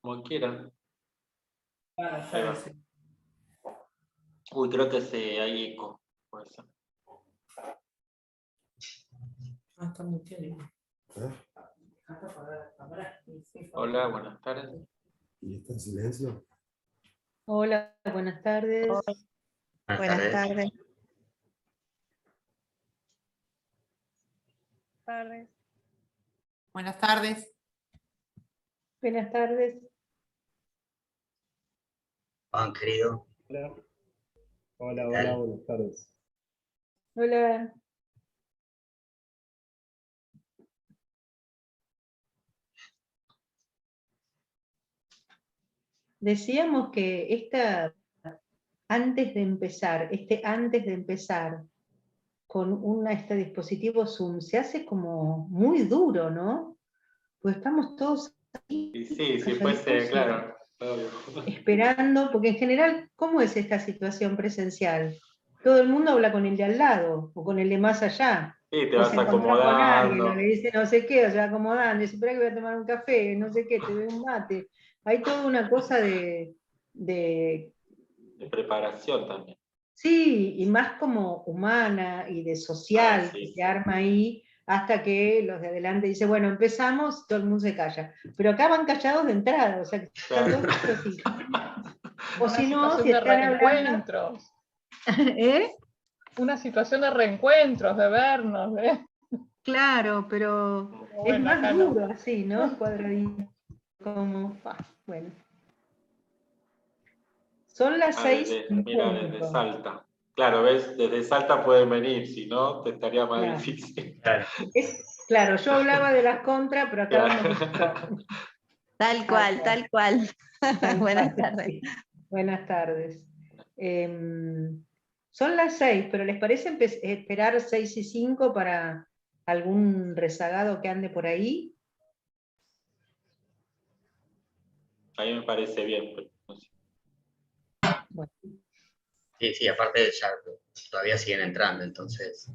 como quieran. Buenas Ahí va. tardes. Uy, creo que hay eco. Puede ser. Está muy bien. Hola, buenas tardes. ¿Y está en silencio? Hola, buenas tardes. Buenas tardes. Buenas tardes. Buenas tardes. Juan, querido. Hola, hola, ¿Qué tal? hola, buenas tardes. Hola. Decíamos que antes de empezar con este dispositivo Zoom, se hace como muy duro, ¿no? Pues estamos todos ahí, Y sí, si calladitos, fuese, claro. Obvio. esperando, porque en general, ¿cómo es esta situación presencial? Todo el mundo habla con el de al lado, o con el de más allá. Sí, te O vas se encontró con alguien, o acomodando. le dice no sé qué, o se va acomodando, dice, espera que voy a tomar un café, no sé qué, te doy un mate. Hay toda una cosa de De preparación también. sí, y más como humana y de social que Sí, se sí. arma ahí, hasta que los de adelante dicen, bueno, empezamos, todo el mundo se calla. Pero acá van callados de entrada, o sea, que están Claro. todos así. O Una si no, situación si de están hablando, reencuentros, ¿eh? una situación de reencuentros, de vernos, Claro, pero Pero es bueno, más acá duro no. así, ¿no? Cuadradito, como, bueno. Son las seis en Mira, desde punto. Salta. Claro, ves, desde Salta pueden venir, si no, te estaría más Claro. difícil. Claro. Claro, yo hablaba de las contras, pero acá vamos a Claro. Tal cual, tal cual. Tal Buenas cual, tardes. sí. Buenas tardes. Son las 6, pero ¿les parece esperar 6:05 para algún rezagado que ande por ahí? A mí me parece bien, pero no sé. Bueno, Sí, sí, aparte ya todavía siguen entrando, entonces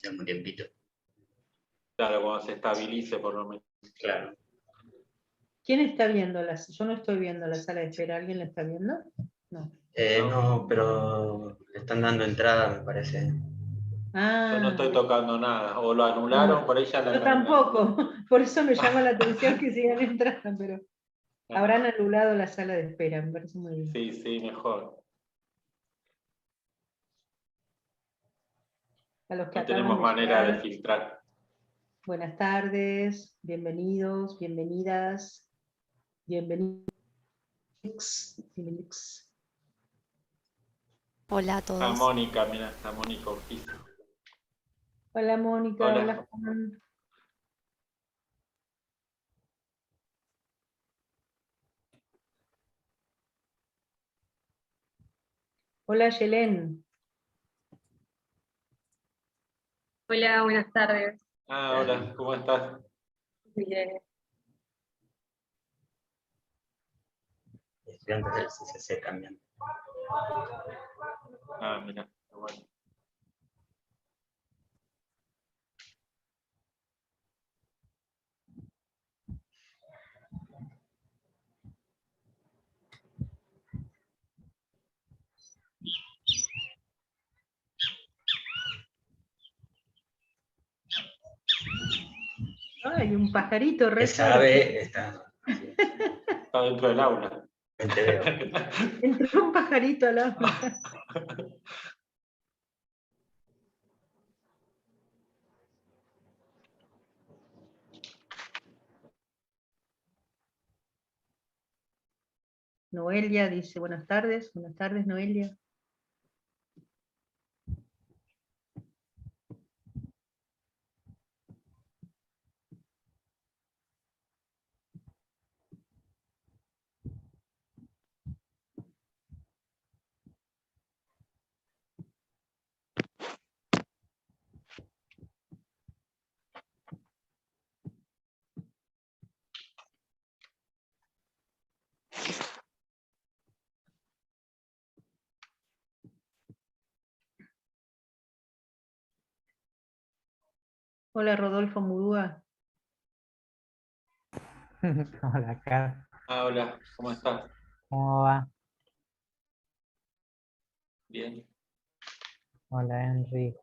ya un tiempito. Claro, cuando se estabilice por lo menos. Claro. ¿quién está viendo yo no estoy viendo la sala de espera, ¿alguien la está viendo? No. No, pero le están dando entrada, me parece. Yo no Ah, estoy tocando nada. O lo anularon, no, por ahí ya yo la tampoco, por eso me llama la atención que sigan entrando, pero habrán anulado la sala de espera, me parece muy bien. Sí, sí, mejor. A los que No acaban tenemos de manera de llegar, filtrar. buenas tardes, bienvenidos, bienvenidas, bienvenidos. Hola a Está todos. Mónica, mira, está Mónica Urquiza. Hola Mónica, Hola. hola Juan. Hola Yelén. Hola, buenas tardes. Hola, ¿cómo estás? Bien. Estudiantes del CCC también. Mira, bueno. Ay, un pajarito re Esa cerca. ave está. Está dentro del aula. Te veo. Entró un pajarito al aula. Noelia dice, buenas tardes Noelia. Hola Rodolfo Murúa. Hola, acá. Ah, hola, ¿cómo estás? ¿Cómo va? Bien. Hola, Enrique.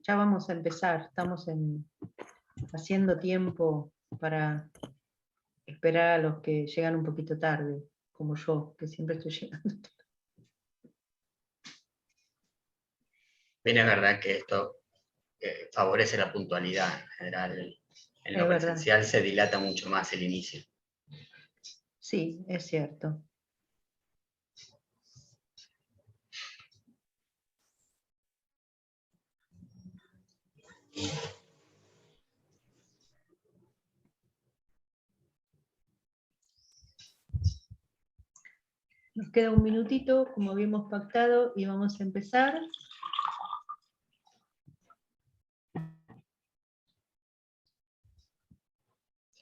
Ya vamos a empezar, estamos haciendo tiempo para esperar a los que llegan un poquito tarde, como yo, que siempre estoy llegando. Bien, es verdad que esto favorece la puntualidad en general. En Es lo verdad. presencial se dilata mucho más el inicio. Sí, es cierto. Nos queda un minutito, como habíamos pactado, y vamos a empezar.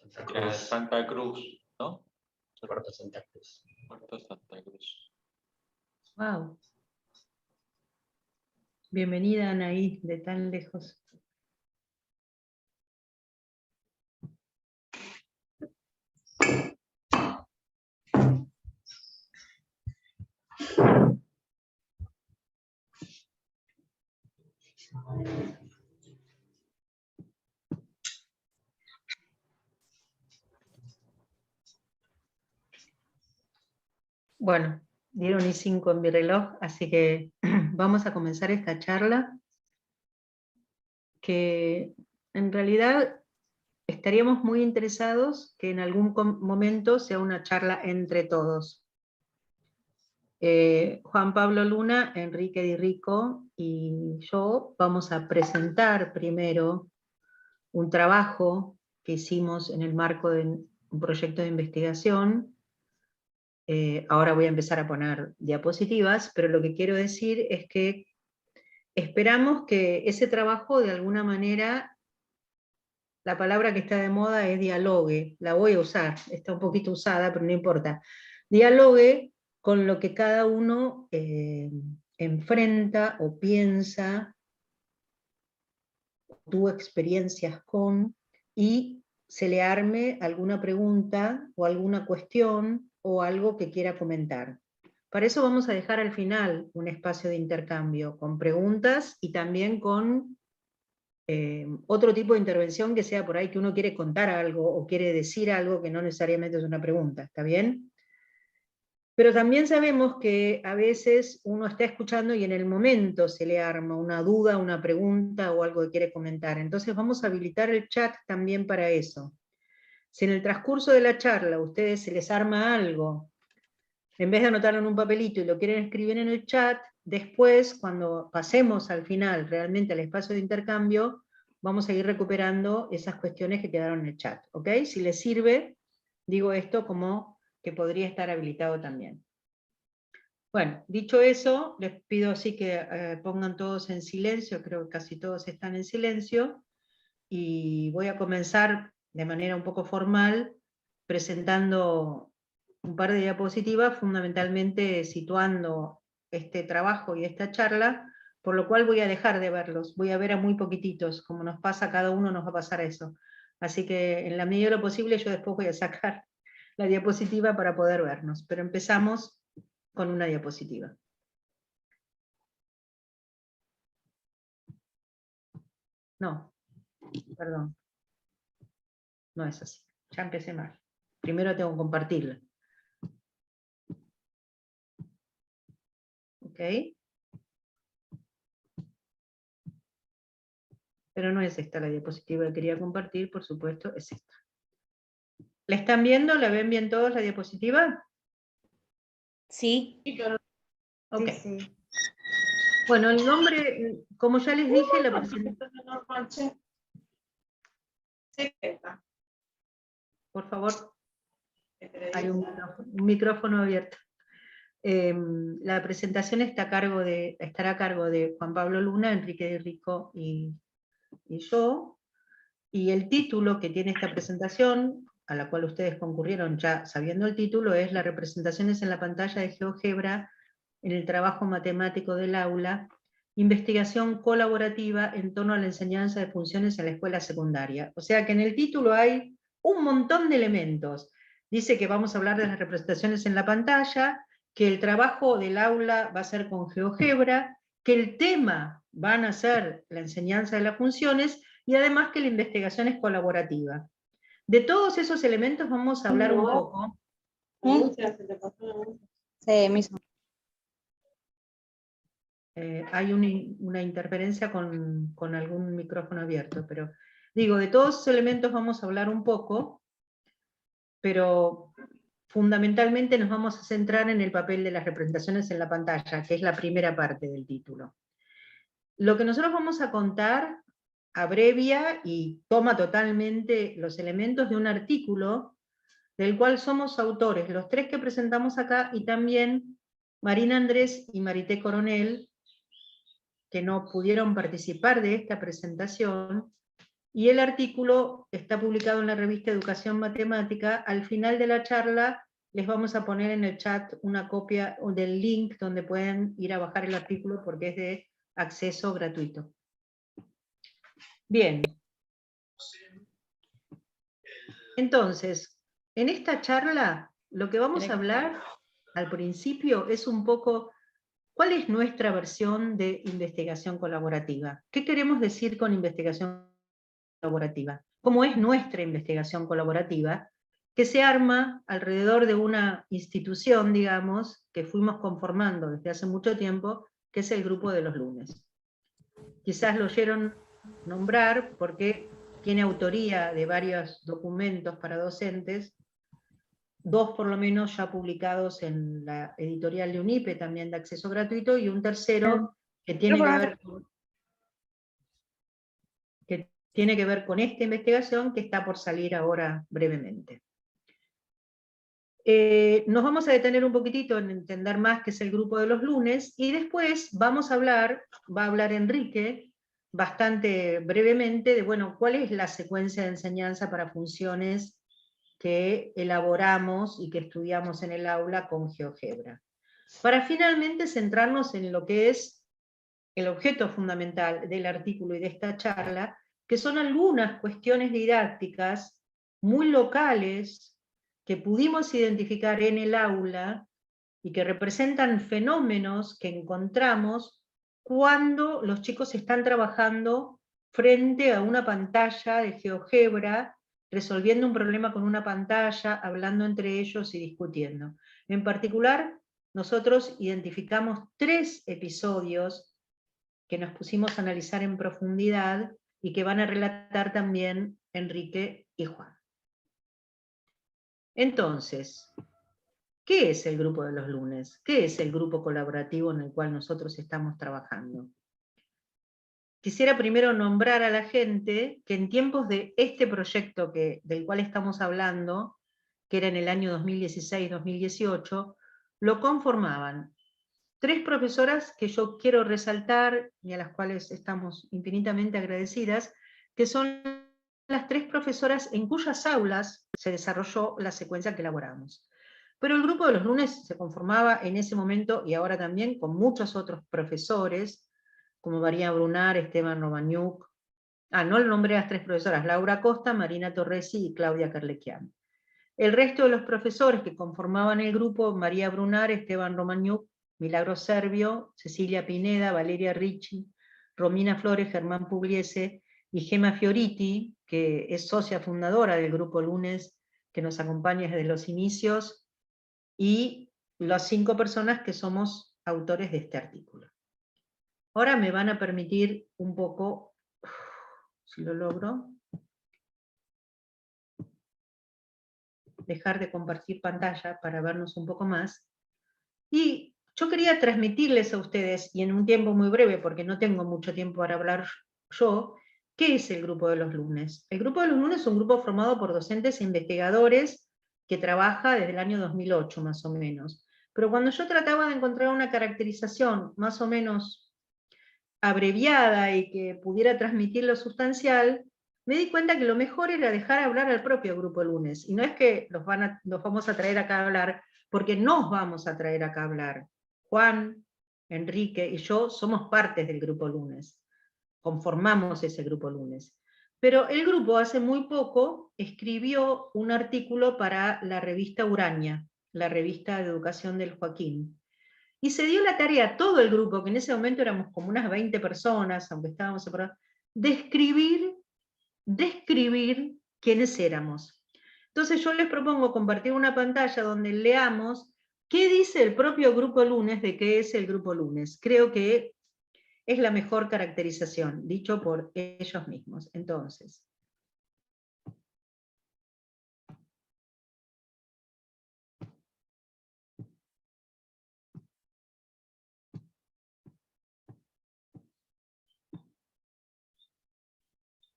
Santa Era Cruz, Santa Cruz, ¿no? Puerto Santa Cruz. Puerto Santa Cruz. Wow. Bienvenida, Anaí, de tan lejos. Bueno, dieron y 5 en mi reloj, así que vamos a comenzar esta charla, que en realidad estaríamos muy interesados que en algún momento sea una charla entre todos. Juan Pablo Luna, Enrique Di Rico y yo vamos a presentar primero un trabajo que hicimos en el marco de un proyecto de investigación. Ahora voy a empezar a poner diapositivas, pero lo que quiero decir es que esperamos que ese trabajo de alguna manera, la palabra que está de moda es dialogue, la voy a usar, está un poquito usada, pero no importa. Dialogue con lo que cada uno enfrenta o piensa, tuvo experiencias con, y se le arme alguna pregunta o alguna cuestión o algo que quiera comentar. Para eso vamos a dejar al final un espacio de intercambio con preguntas y también con otro tipo de intervención que sea por ahí que uno quiere contar algo o quiere decir algo que no necesariamente es una pregunta, ¿está bien? Pero también sabemos que a veces uno está escuchando y en el momento se le arma una duda, una pregunta o algo que quiere comentar. Entonces vamos a habilitar el chat también para eso. Si en el transcurso de la charla a ustedes se les arma algo, en vez de anotarlo en un papelito y lo quieren escribir en el chat, después, cuando pasemos al final realmente al espacio de intercambio, vamos a ir recuperando esas cuestiones que quedaron en el chat. ¿Ok? Si les sirve, digo esto como que podría estar habilitado también. Bueno, dicho eso, les pido así que pongan todos en silencio, creo que casi todos están en silencio, y voy a comenzar de manera un poco formal presentando un par de diapositivas, fundamentalmente situando este trabajo y esta charla, por lo cual voy a dejar de verlos, voy a ver a muy poquititos, como nos pasa a cada uno, nos va a pasar eso. Así que en la medida de lo posible yo después voy a sacar la diapositiva para poder vernos, pero empezamos con una diapositiva. No, perdón, no es así, ya empecé mal. Primero tengo que compartirla. ¿Ok? Pero no es esta la diapositiva que quería compartir, por supuesto, es esta. ¿La están viendo? ¿La ven bien todos la diapositiva? Sí. Ok. Sí, sí. Bueno, el nombre, como ya les dije, la presentación. Por favor, hay un micrófono abierto. La presentación estará a cargo de Juan Pablo Luna, Enrique Di Rico y yo. Y el título que tiene esta presentación, a la cual ustedes concurrieron ya sabiendo el título, es las representaciones en la pantalla de GeoGebra en el trabajo matemático del aula, investigación colaborativa en torno a la enseñanza de funciones en la escuela secundaria. O sea que en el título hay un montón de elementos. Dice que vamos a hablar de las representaciones en la pantalla, que el trabajo del aula va a ser con GeoGebra, que el tema van a ser la enseñanza de las funciones, y además que la investigación es colaborativa. De todos esos elementos vamos a hablar un poco. Sí, mismo. Hay una interferencia con algún micrófono abierto, pero digo, de todos esos elementos vamos a hablar un poco, pero fundamentalmente nos vamos a centrar en el papel de las representaciones en la pantalla, que es la primera parte del título. Lo que nosotros vamos a contar abrevia y toma totalmente los elementos de un artículo del cual somos autores, los tres que presentamos acá, y también Marina Andrés y Marité Coronel, que no pudieron participar de esta presentación, y el artículo está publicado en la revista Educación Matemática. Al final de la charla les vamos a poner en el chat una copia del link donde pueden ir a bajar el artículo porque es de acceso gratuito. Bien. Entonces, en esta charla lo que vamos a hablar al principio es un poco cuál es nuestra versión de investigación colaborativa. ¿Qué queremos decir con investigación colaborativa? ¿Cómo es nuestra investigación colaborativa? Que se arma alrededor de una institución, digamos, que fuimos conformando desde hace mucho tiempo, que es el Grupo de los Lunes. Quizás lo oyeron nombrar porque tiene autoría de varios documentos para docentes, 2 por lo menos ya publicados en la editorial de UNIPE, también de acceso gratuito, y un tercero que tiene que ver con esta investigación que está por salir ahora brevemente. Nos vamos a detener un poquitito en entender más qué es el Grupo de los Lunes, y después vamos a hablar, va a hablar Enrique, bastante brevemente, de bueno, cuál es la secuencia de enseñanza para funciones que elaboramos y que estudiamos en el aula con GeoGebra. Para finalmente centrarnos en lo que es el objeto fundamental del artículo y de esta charla, que son algunas cuestiones didácticas muy locales que pudimos identificar en el aula y que representan fenómenos que encontramos cuando los chicos están trabajando frente a una pantalla de GeoGebra, resolviendo un problema con una pantalla, hablando entre ellos y discutiendo. En particular, nosotros identificamos 3 episodios que nos pusimos a analizar en profundidad y que van a relatar también Enrique y Juan. Entonces, ¿qué es el Grupo de los Lunes? ¿Qué es el grupo colaborativo en el cual nosotros estamos trabajando? Quisiera primero nombrar a la gente que en tiempos de este proyecto del cual estamos hablando, que era en el año 2016-2018, lo conformaban 3 profesoras que yo quiero resaltar y a las cuales estamos infinitamente agradecidas, que son las 3 profesoras en cuyas aulas se desarrolló la secuencia que elaboramos. Pero el Grupo de los Lunes se conformaba en ese momento y ahora también con muchos otros profesores, como María Brunar, Esteban Romaniuk, no le nombré a las 3 profesoras, Laura Costa, Marina Torresi y Claudia Carlequian. El resto de los profesores que conformaban el grupo, María Brunar, Esteban Romaniuk, Milagro Servio, Cecilia Pineda, Valeria Ricci, Romina Flores, Germán Pugliese y Gema Fioriti, que es socia fundadora del Grupo Lunes, que nos acompaña desde los inicios, y las 5 personas que somos autores de este artículo. Ahora me van a permitir un poco, si lo logro, dejar de compartir pantalla para vernos un poco más. Y yo quería transmitirles a ustedes, y en un tiempo muy breve, porque no tengo mucho tiempo para hablar yo, ¿qué es el Grupo de los Lunes? El Grupo de los Lunes es un grupo formado por docentes e investigadores que trabaja desde el año 2008 más o menos. Pero cuando yo trataba de encontrar una caracterización más o menos abreviada y que pudiera transmitir lo sustancial, me di cuenta que lo mejor era dejar hablar al propio Grupo Lunes. Y no es que los vamos a traer acá a hablar, porque nos vamos a traer acá a hablar. Juan, Enrique y yo somos partes del Grupo Lunes, conformamos ese Grupo Lunes. Pero el grupo hace muy poco escribió un artículo para la revista Uraña, la revista de educación del Joaquín. Y se dio la tarea a todo el grupo, que en ese momento éramos como unas 20 personas, aunque estábamos separados, de describir quiénes éramos. Entonces yo les propongo compartir una pantalla donde leamos qué dice el propio Grupo Lunes de qué es el Grupo Lunes. Creo que es la mejor caracterización, dicho por ellos mismos. Entonces,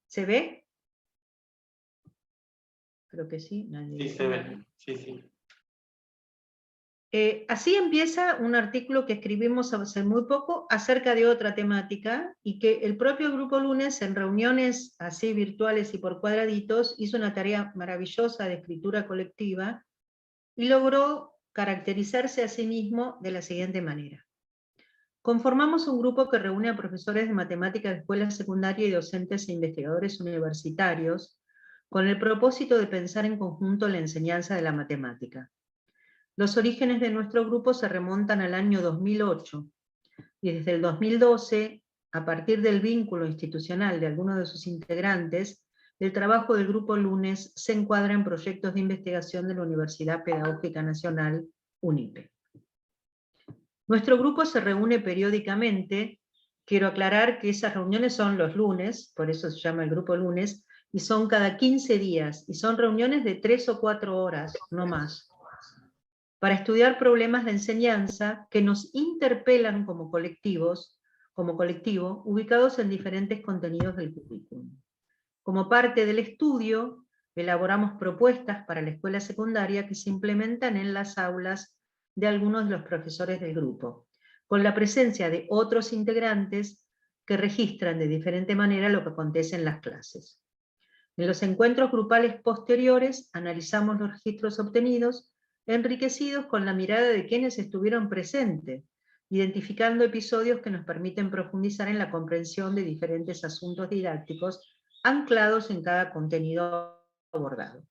¿se ve? Creo que sí. Nadie Sí, se ve. Sí, sí. Así empieza un artículo que escribimos hace muy poco acerca de otra temática y que el propio Grupo Lunes en reuniones así virtuales y por cuadraditos hizo una tarea maravillosa de escritura colectiva y logró caracterizarse a sí mismo de la siguiente manera. Conformamos un grupo que reúne a profesores de matemáticas de escuela secundaria y docentes e investigadores universitarios con el propósito de pensar en conjunto la enseñanza de la matemática. Los orígenes de nuestro grupo se remontan al año 2008, y desde el 2012, a partir del vínculo institucional de algunos de sus integrantes, el trabajo del Grupo Lunes se encuadra en proyectos de investigación de la Universidad Pedagógica Nacional, UNIPE. Nuestro grupo se reúne periódicamente, quiero aclarar que esas reuniones son los lunes, por eso se llama el Grupo Lunes, y son cada 15 días, y son reuniones de 3 o 4 horas, no más, para estudiar problemas de enseñanza que nos interpelan como colectivo, ubicados en diferentes contenidos del currículum. Como parte del estudio, elaboramos propuestas para la escuela secundaria que se implementan en las aulas de algunos de los profesores del grupo, con la presencia de otros integrantes que registran de diferente manera lo que acontece en las clases. En los encuentros grupales posteriores analizamos los registros obtenidos, enriquecidos con la mirada de quienes estuvieron presentes, identificando episodios que nos permiten profundizar en la comprensión de diferentes asuntos didácticos anclados en cada contenido abordado.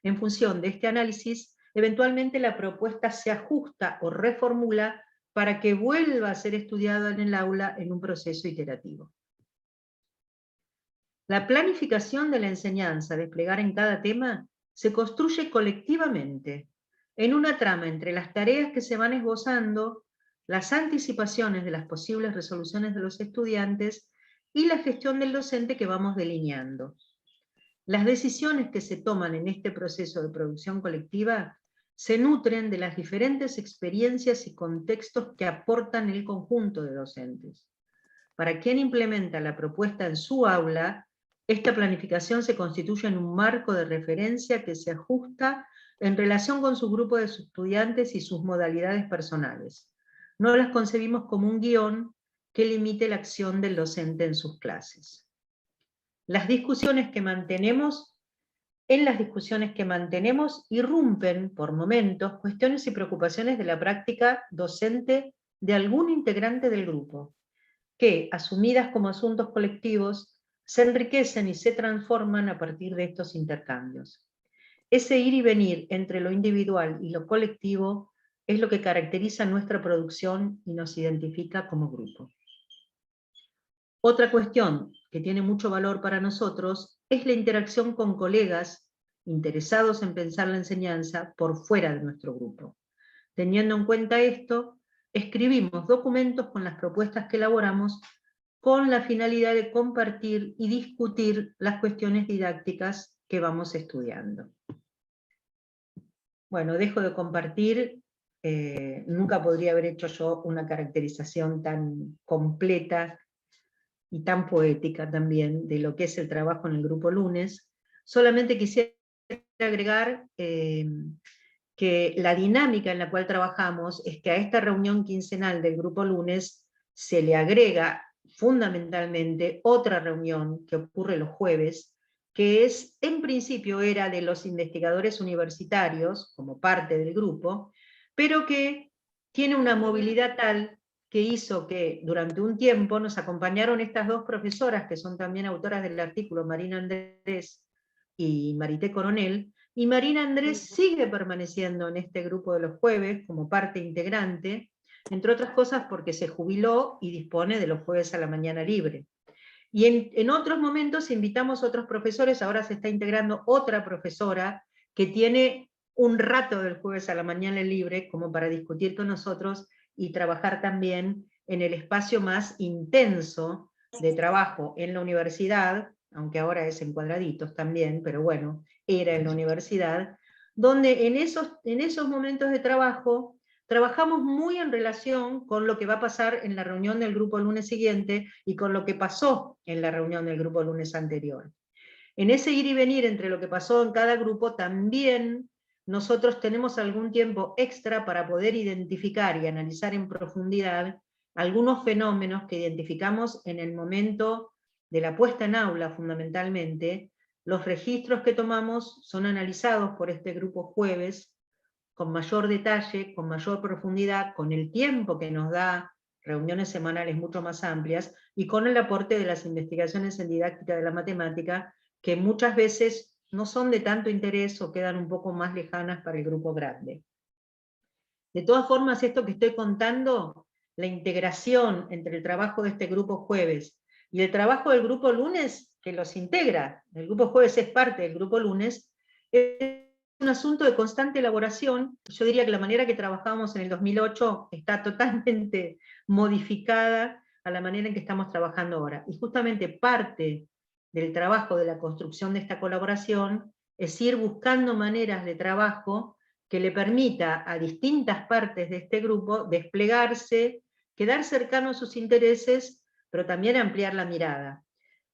En función de este análisis, eventualmente la propuesta se ajusta o reformula para que vuelva a ser estudiada en el aula en un proceso iterativo. La planificación de la enseñanza a desplegar en cada tema se construye colectivamente, en una trama entre las tareas que se van esbozando, las anticipaciones de las posibles resoluciones de los estudiantes y la gestión del docente que vamos delineando. Las decisiones que se toman en este proceso de producción colectiva se nutren de las diferentes experiencias y contextos que aportan el conjunto de docentes. Para quien implementa la propuesta en su aula, esta planificación se constituye en un marco de referencia que se ajusta en relación con su grupo de estudiantes y sus modalidades personales. No las concebimos como un guión que limite la acción del docente en sus clases. En las discusiones que mantenemos irrumpen por momentos cuestiones y preocupaciones de la práctica docente de algún integrante del grupo, que, asumidas como asuntos colectivos, se enriquecen y se transforman a partir de estos intercambios. Ese ir y venir entre lo individual y lo colectivo es lo que caracteriza nuestra producción y nos identifica como grupo. Otra cuestión que tiene mucho valor para nosotros es la interacción con colegas interesados en pensar la enseñanza por fuera de nuestro grupo. Teniendo en cuenta esto, escribimos documentos con las propuestas que elaboramos con la finalidad de compartir y discutir las cuestiones didácticas que vamos estudiando. Bueno, dejo de compartir. Nunca podría haber hecho yo una caracterización tan completa y tan poética también de lo que es el trabajo en el Grupo Lunes. Solamente quisiera agregar que la dinámica en la cual trabajamos es que a esta reunión quincenal del Grupo Lunes se le agrega fundamentalmente otra reunión que ocurre los jueves, que es, en principio era de los investigadores universitarios, como parte del grupo, pero que tiene una movilidad tal que hizo que durante un tiempo nos acompañaron estas dos profesoras, que son también autoras del artículo, Marina Andrés y Marité Coronel, y Marina Andrés sigue permaneciendo en este grupo de los jueves como parte integrante, entre otras cosas porque se jubiló y dispone de los jueves a la mañana libre. Y en otros momentos invitamos a otros profesores, ahora se está integrando otra profesora que tiene un rato del jueves a la mañana libre como para discutir con nosotros y trabajar también en el espacio más intenso de trabajo en la universidad, aunque ahora es en cuadraditos también, pero bueno, era en la universidad, donde en esos momentos de trabajo trabajamos muy en relación con lo que va a pasar en la reunión del grupo el lunes siguiente y con lo que pasó en la reunión del grupo el lunes anterior. En ese ir y venir entre lo que pasó en cada grupo, también nosotros tenemos algún tiempo extra para poder identificar y analizar en profundidad algunos fenómenos que identificamos en el momento de la puesta en aula fundamentalmente. Los registros que tomamos son analizados por este grupo jueves con mayor detalle, con mayor profundidad, con el tiempo que nos da reuniones semanales mucho más amplias, y con el aporte de las investigaciones en didáctica de la matemática, que muchas veces no son de tanto interés o quedan un poco más lejanas para el grupo grande. De todas formas, esto que estoy contando, la integración entre el trabajo de este grupo jueves y el trabajo del grupo lunes, que los integra, el grupo jueves es parte del grupo lunes, es un asunto de constante elaboración. Yo diría que la manera que trabajamos en el 2008 está totalmente modificada a la manera en que estamos trabajando ahora. Y justamente parte del trabajo de la construcción de esta colaboración es ir buscando maneras de trabajo que le permita a distintas partes de este grupo desplegarse, quedar cercano a sus intereses, pero también ampliar la mirada.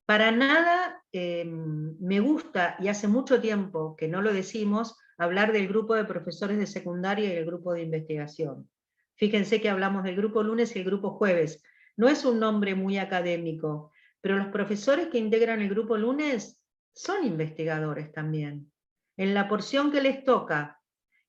Para nada me gusta, y hace mucho tiempo que no lo decimos, hablar del grupo de profesores de secundaria y el grupo de investigación. Fíjense que hablamos del grupo lunes y el grupo jueves. No es un nombre muy académico, pero los profesores que integran el grupo lunes son investigadores también. En la porción que les toca,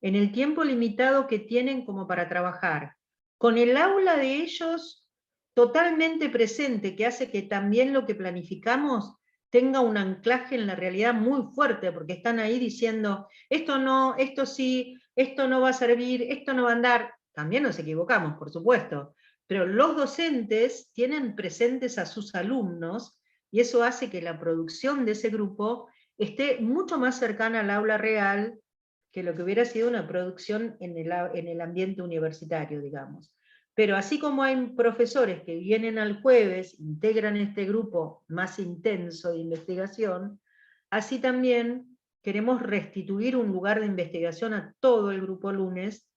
en el tiempo limitado que tienen como para trabajar, con el aula de ellos totalmente presente, que hace que también lo que planificamos tenga un anclaje en la realidad muy fuerte, porque están ahí diciendo, esto no, esto sí, esto no va a servir, esto no va a andar. También nos equivocamos, por supuesto, pero los docentes tienen presentes a sus alumnos, y eso hace que la producción de ese grupo esté mucho más cercana al aula real que lo que hubiera sido una producción en el ambiente universitario, digamos. Pero así como hay profesores que vienen al jueves, integran este grupo más intenso de investigación, así también queremos restituir un lugar de investigación a todo el grupo lunes,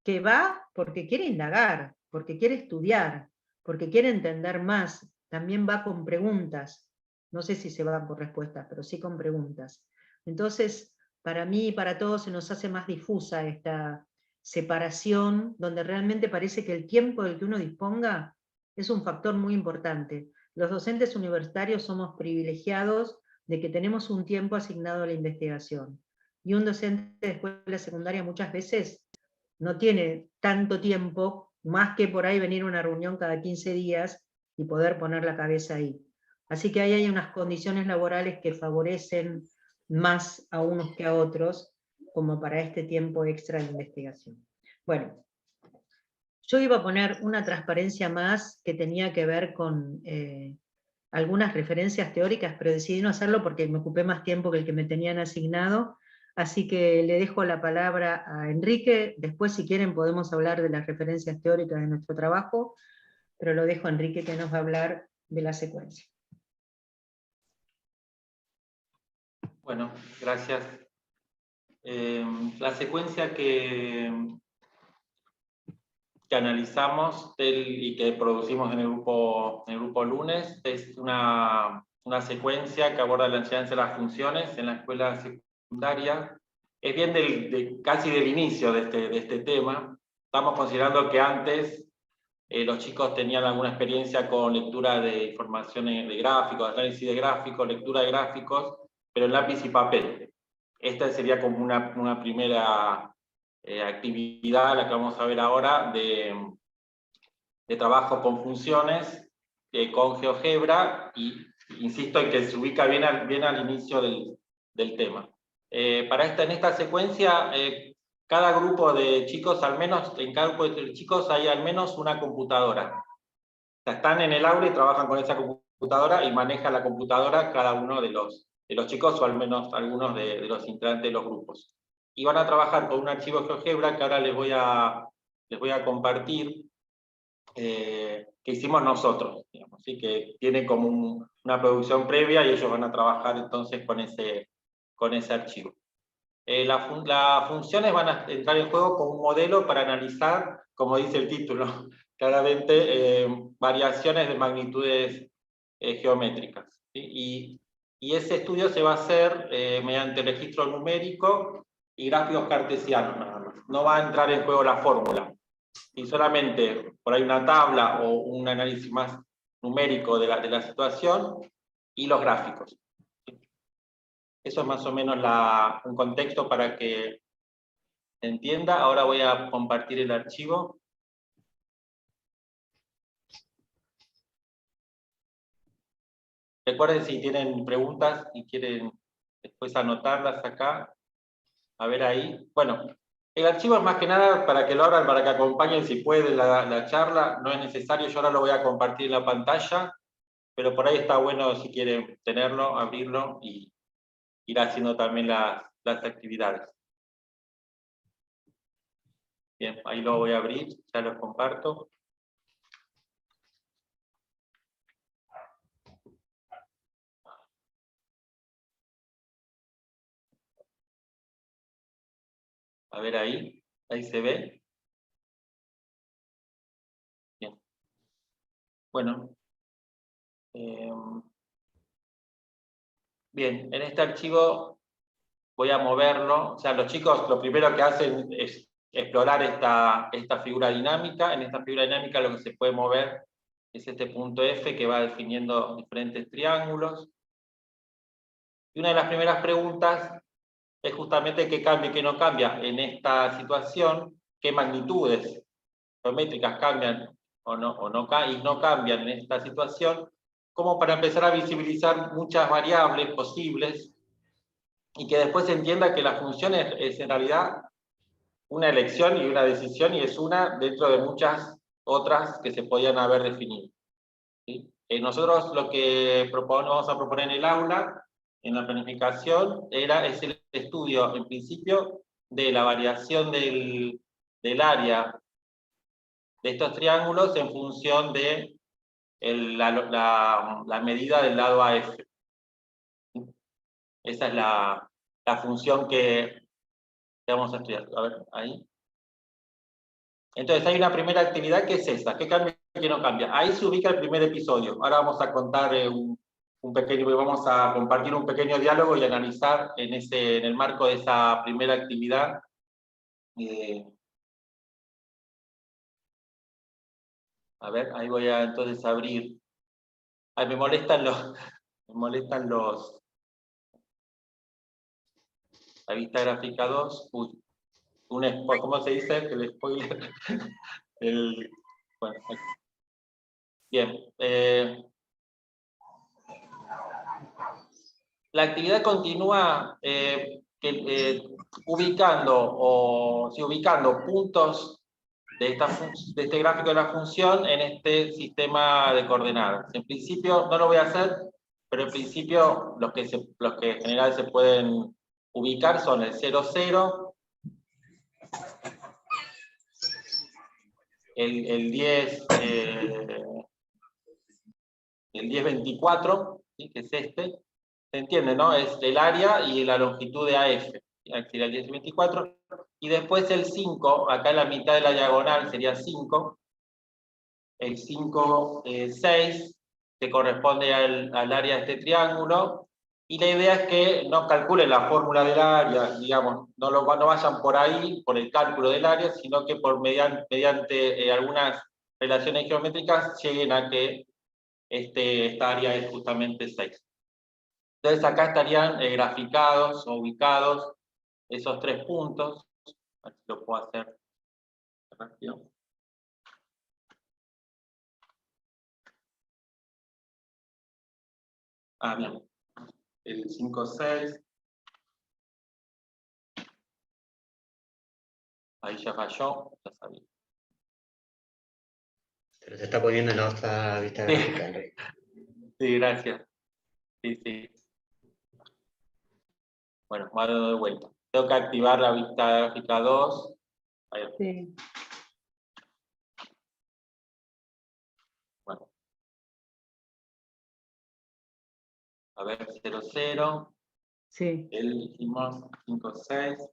que va porque quiere indagar, porque quiere estudiar, porque quiere entender más, también va con preguntas. No sé si se va por respuestas, pero sí con preguntas. Entonces, para mí y para todos se nos hace más difusa esta separación, donde realmente parece que el tiempo del que uno disponga es un factor muy importante. Los docentes universitarios somos privilegiados de que tenemos un tiempo asignado a la investigación, y un docente de escuela secundaria muchas veces no tiene tanto tiempo, más que por ahí venir a una reunión cada 15 días y poder poner la cabeza ahí. Así que ahí hay unas condiciones laborales que favorecen más a unos que a otros, como para este tiempo extra de investigación. Bueno, yo iba a poner una transparencia más que tenía que ver con algunas referencias teóricas, pero decidí no hacerlo porque me ocupé más tiempo que el que me tenían asignado, así que le dejo la palabra a Enrique. Después, si quieren, podemos hablar de las referencias teóricas de nuestro trabajo, pero lo dejo a Enrique, que nos va a hablar de la secuencia. Bueno, gracias. La secuencia que analizamos y que producimos en el grupo lunes es una secuencia que aborda la enseñanza de las funciones en la escuela secundaria. Es bien casi del inicio de este tema. Estamos considerando que antes los chicos tenían alguna experiencia con lectura de información de gráficos, análisis de gráficos, lectura de gráficos, pero en lápiz y papel. Esta sería como una primera actividad, la que vamos a ver ahora, de trabajo con funciones, con GeoGebra, y insisto en que se ubica bien al inicio del tema. En esta secuencia, cada grupo de chicos, en cada grupo de chicos hay al menos una computadora. O sea, están en el aula y trabajan con esa computadora y maneja la computadora cada uno de los chicos, o al menos algunos de los integrantes de los grupos. Y van a trabajar con un archivo GeoGebra que ahora les voy a compartir, que hicimos nosotros, digamos, ¿sí? Que tiene como una producción previa y ellos van a trabajar entonces con ese archivo. Las funciones van a entrar en juego como un modelo para analizar, como dice el título, claramente, variaciones de magnitudes geométricas, ¿sí? Y ese estudio se va a hacer mediante registro numérico y gráficos cartesianos nada más. No va a entrar en juego la fórmula. Y solamente por ahí una tabla o un análisis más numérico de la situación y los gráficos. Eso es más o menos un contexto para que se entienda. Ahora voy a compartir el archivo. Recuerden, si tienen preguntas y quieren después anotarlas acá, a ver ahí. Bueno, el archivo es más que nada para que lo abran, para que acompañen si pueden la charla. No es necesario, yo ahora lo voy a compartir en la pantalla, pero por ahí está bueno si quieren tenerlo, abrirlo y ir haciendo también las actividades. Bien, ahí lo voy a abrir, ya lo comparto. A ver ahí se ve. Bien. Bueno. Bien, en este archivo voy a moverlo. O sea, los chicos lo primero que hacen es explorar esta figura dinámica. En esta figura dinámica lo que se puede mover es este punto F que va definiendo diferentes triángulos. Y una de las primeras preguntas es justamente qué cambia y qué no cambia en esta situación, qué magnitudes geométricas cambian y no cambian en esta situación, como para empezar a visibilizar muchas variables posibles y que después se entienda que la función es en realidad una elección y una decisión, y es una dentro de muchas otras que se podían haber definido. ¿Sí? Nosotros lo que vamos a proponer en el aula, en la planificación, es el estudio, en principio, de la variación del área de estos triángulos en función de la medida del lado AF. Esa es la función que vamos a estudiar. A ver, ahí. Entonces hay una primera actividad que es esa, ¿qué cambia y qué no cambia? Ahí se ubica el primer episodio. Ahora vamos a contar vamos a compartir un pequeño diálogo y analizar en el marco de esa primera actividad. A ver, ahí voy a entonces abrir. Ay, me molestan la vista gráfica 2. Uy, ¿cómo se dice? El spoiler. Bueno, bien. La actividad continúa ubicando puntos de este gráfico de la función en este sistema de coordenadas. En principio no lo voy a hacer, pero en principio los que en general se pueden ubicar son el 0, 0, el 10, el 10, 24, ¿sí? Que es este. ¿Se entiende, no? Es el área y la longitud de AF. Aquí sería el 10, 24. Y después el 5, acá en la mitad de la diagonal sería 5. El 5, 6, que corresponde al área de este triángulo. Y la idea es que no calculen la fórmula del área, digamos, no vayan por ahí, por el cálculo del área, sino que mediante algunas relaciones geométricas lleguen a que esta área es justamente 6. Entonces acá estarían graficados o ubicados esos 3 puntos. A ver si lo puedo hacer rápido. Bien. El 5,6. Ahí ya falló, ya sabía. Pero se está poniendo en la otra vista Sí. gráfica, Enrique. Sí, gracias. Sí, sí. Bueno, me doy vuelta. Tengo que activar la vista gráfica 2. Ahí. Sí. Bueno. A ver, 0, 0. Sí. El dijimos 5, 6.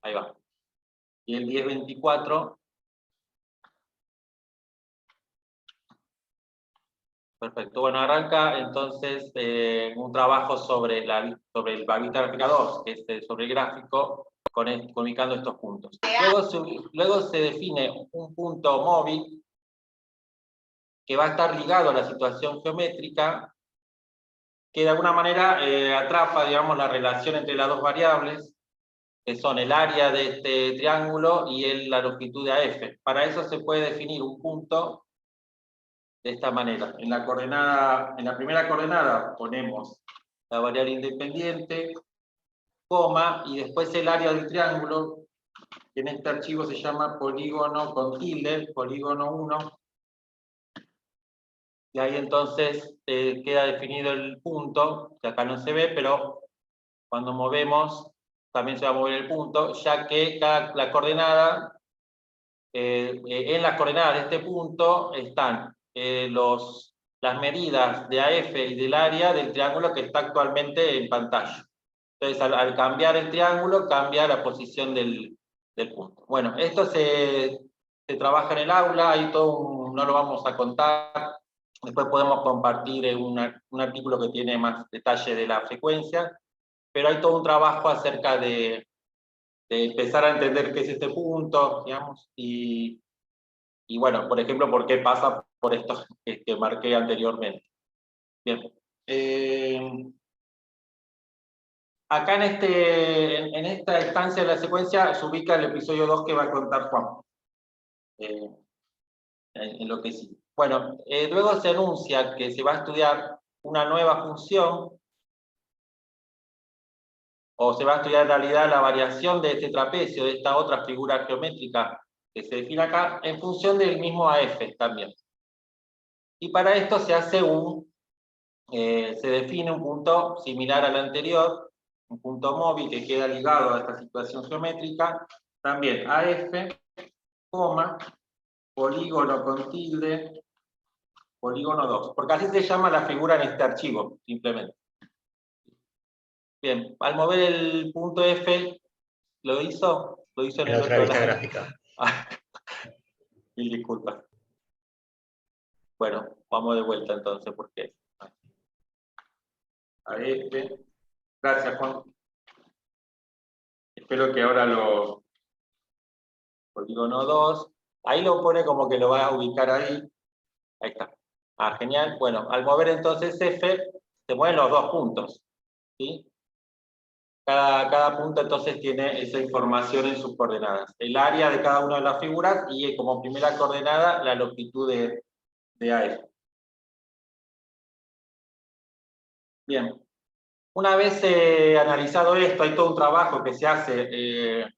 Ahí va. Y el 10, 24. Perfecto. Bueno, arranca entonces un trabajo sobre el vista gráfica 2, que es sobre el gráfico, comunicando estos puntos. Luego se define un punto móvil que va a estar ligado a la situación geométrica, que de alguna manera atrapa, digamos, la relación entre las dos variables, que son el área de este triángulo y la longitud de AF. Para eso se puede definir un punto de esta manera. En la primera coordenada ponemos la variable independiente, coma, y después el área del triángulo, que en este archivo se llama polígono con tilde, polígono 1. Y ahí entonces queda definido el punto, que acá no se ve, pero cuando movemos también se va a mover el punto, ya que la coordenada, en las coordenadas de este punto están las medidas de AF y del área del triángulo que está actualmente en pantalla. Entonces, al cambiar el triángulo, cambia la posición del punto. Bueno, esto se trabaja en el aula, hay no lo vamos a contar. Después podemos compartir un artículo que tiene más detalle de la frecuencia, pero hay todo un trabajo acerca de empezar a entender qué es este punto, digamos, y bueno, por ejemplo, por qué pasa por esto que marqué anteriormente. Bien. Acá en esta instancia de la secuencia se ubica el episodio 2 que va a contar Juan. En lo que sí. Bueno, luego se anuncia que se va a estudiar una nueva función, o se va a estudiar en realidad la variación de este trapecio, de esta otra figura geométrica que se define acá, en función del mismo AF también. Y para esto se hace se define un punto similar al anterior, un punto móvil que queda ligado a esta situación geométrica, también AF, coma, polígono con tilde, polígono 2, porque así se llama la figura en este archivo, simplemente. Bien, al mover el punto F, ¿lo hizo? Lo hizo en En el la otra otro vista lado. gráfica. Mil disculpas. Bueno, vamos de vuelta entonces, porque a este. Gracias, Juan. Espero que ahora polígono 2. Ahí lo pone como que lo va a ubicar ahí. Ahí está. Genial. Bueno, al mover entonces F, se mueven los dos puntos. ¿Sí? Cada punto entonces tiene esa información en sus coordenadas. El área de cada una de las figuras y como primera coordenada la longitud de AF. Bien. Una vez analizado esto, hay todo un trabajo que se hace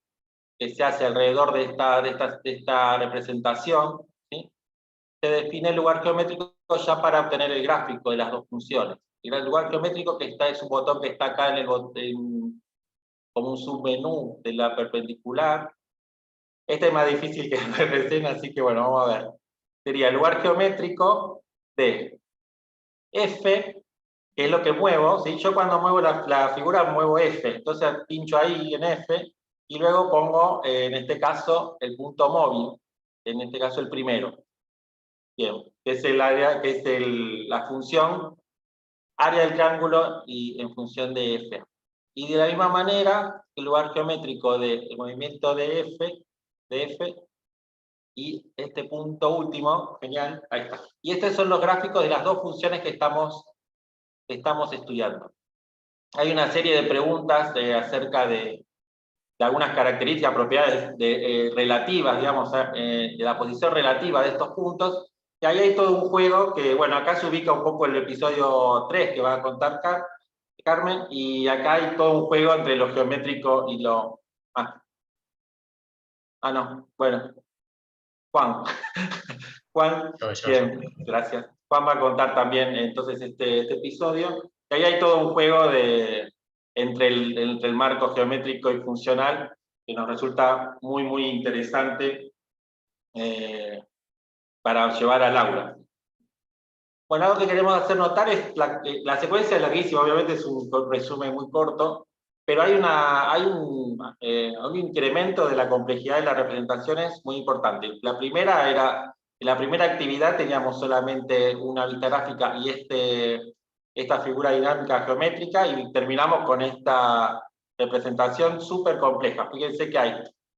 alrededor de esta representación, ¿sí? Se define el lugar geométrico ya para obtener el gráfico de las dos funciones. Y el lugar geométrico es un botón que está acá como un submenú de la perpendicular. Este es más difícil que el recién, así que bueno, vamos a ver. Sería el lugar geométrico de F, que es lo que muevo, ¿sí? Yo cuando muevo la figura muevo F, entonces pincho ahí en F, y luego pongo, en este caso, el punto móvil, en este caso el primero. Bien, que es el área, que es la función área del triángulo y en función de F. Y de la misma manera, el lugar geométrico del movimiento de F, y este punto último, genial, ahí está. Y estos son los gráficos de las dos funciones que estamos estudiando. hay una serie de preguntas acerca de algunas características, propiedades relativas, digamos, de la posición relativa de estos puntos, y ahí hay todo un juego que, bueno, acá se ubica un poco el episodio 3 que va a contar Carmen, y acá hay todo un juego entre lo geométrico y lo... no, bueno, Juan. Juan, bien, gracias. Juan va a contar también entonces este episodio, y ahí hay todo un juego entre el marco geométrico y funcional, que nos resulta muy interesante para llevar al aula. Bueno, algo que queremos hacer notar es la secuencia es larguísima, obviamente es un resumen muy corto, pero hay un incremento de la complejidad de las representaciones muy importante. La primera actividad teníamos solamente una vista gráfica y esta figura dinámica geométrica, y terminamos con esta representación súper compleja. Fíjense que hay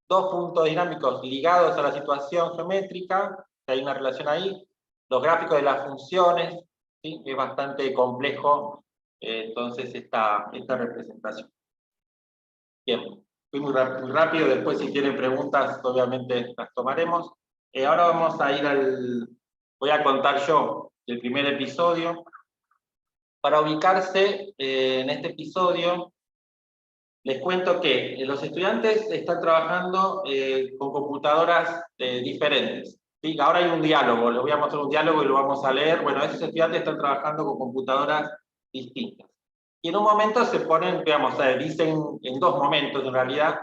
dos puntos dinámicos ligados a la situación geométrica, que hay una relación ahí, los gráficos de las funciones, ¿sí? Es bastante complejo, entonces esta representación. Bien, fui muy rápido, después si tienen preguntas, obviamente las tomaremos. Ahora vamos a ir voy a contar yo el primer episodio. Para ubicarse en este episodio, les cuento que los estudiantes están trabajando con computadoras diferentes. ¿Sí? Ahora hay un diálogo, les voy a mostrar un diálogo y lo vamos a leer. Bueno, esos estudiantes están trabajando con computadoras distintas. Y en un momento se ponen, digamos, dicen en dos momentos en realidad,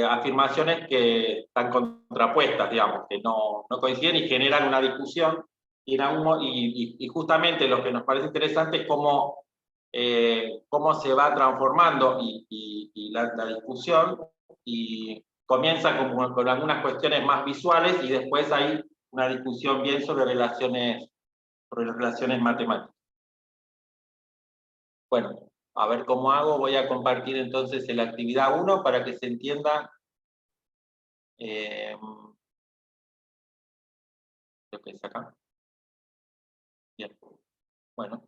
afirmaciones que están contrapuestas, digamos, que no coinciden y generan una discusión. Y justamente lo que nos parece interesante es cómo se va transformando la discusión, y comienza con algunas cuestiones más visuales y después hay una discusión bien sobre las relaciones matemáticas. Bueno, a ver cómo hago. Voy a compartir entonces la actividad 1 para que se entienda. Creo que es acá. Bien. Bueno.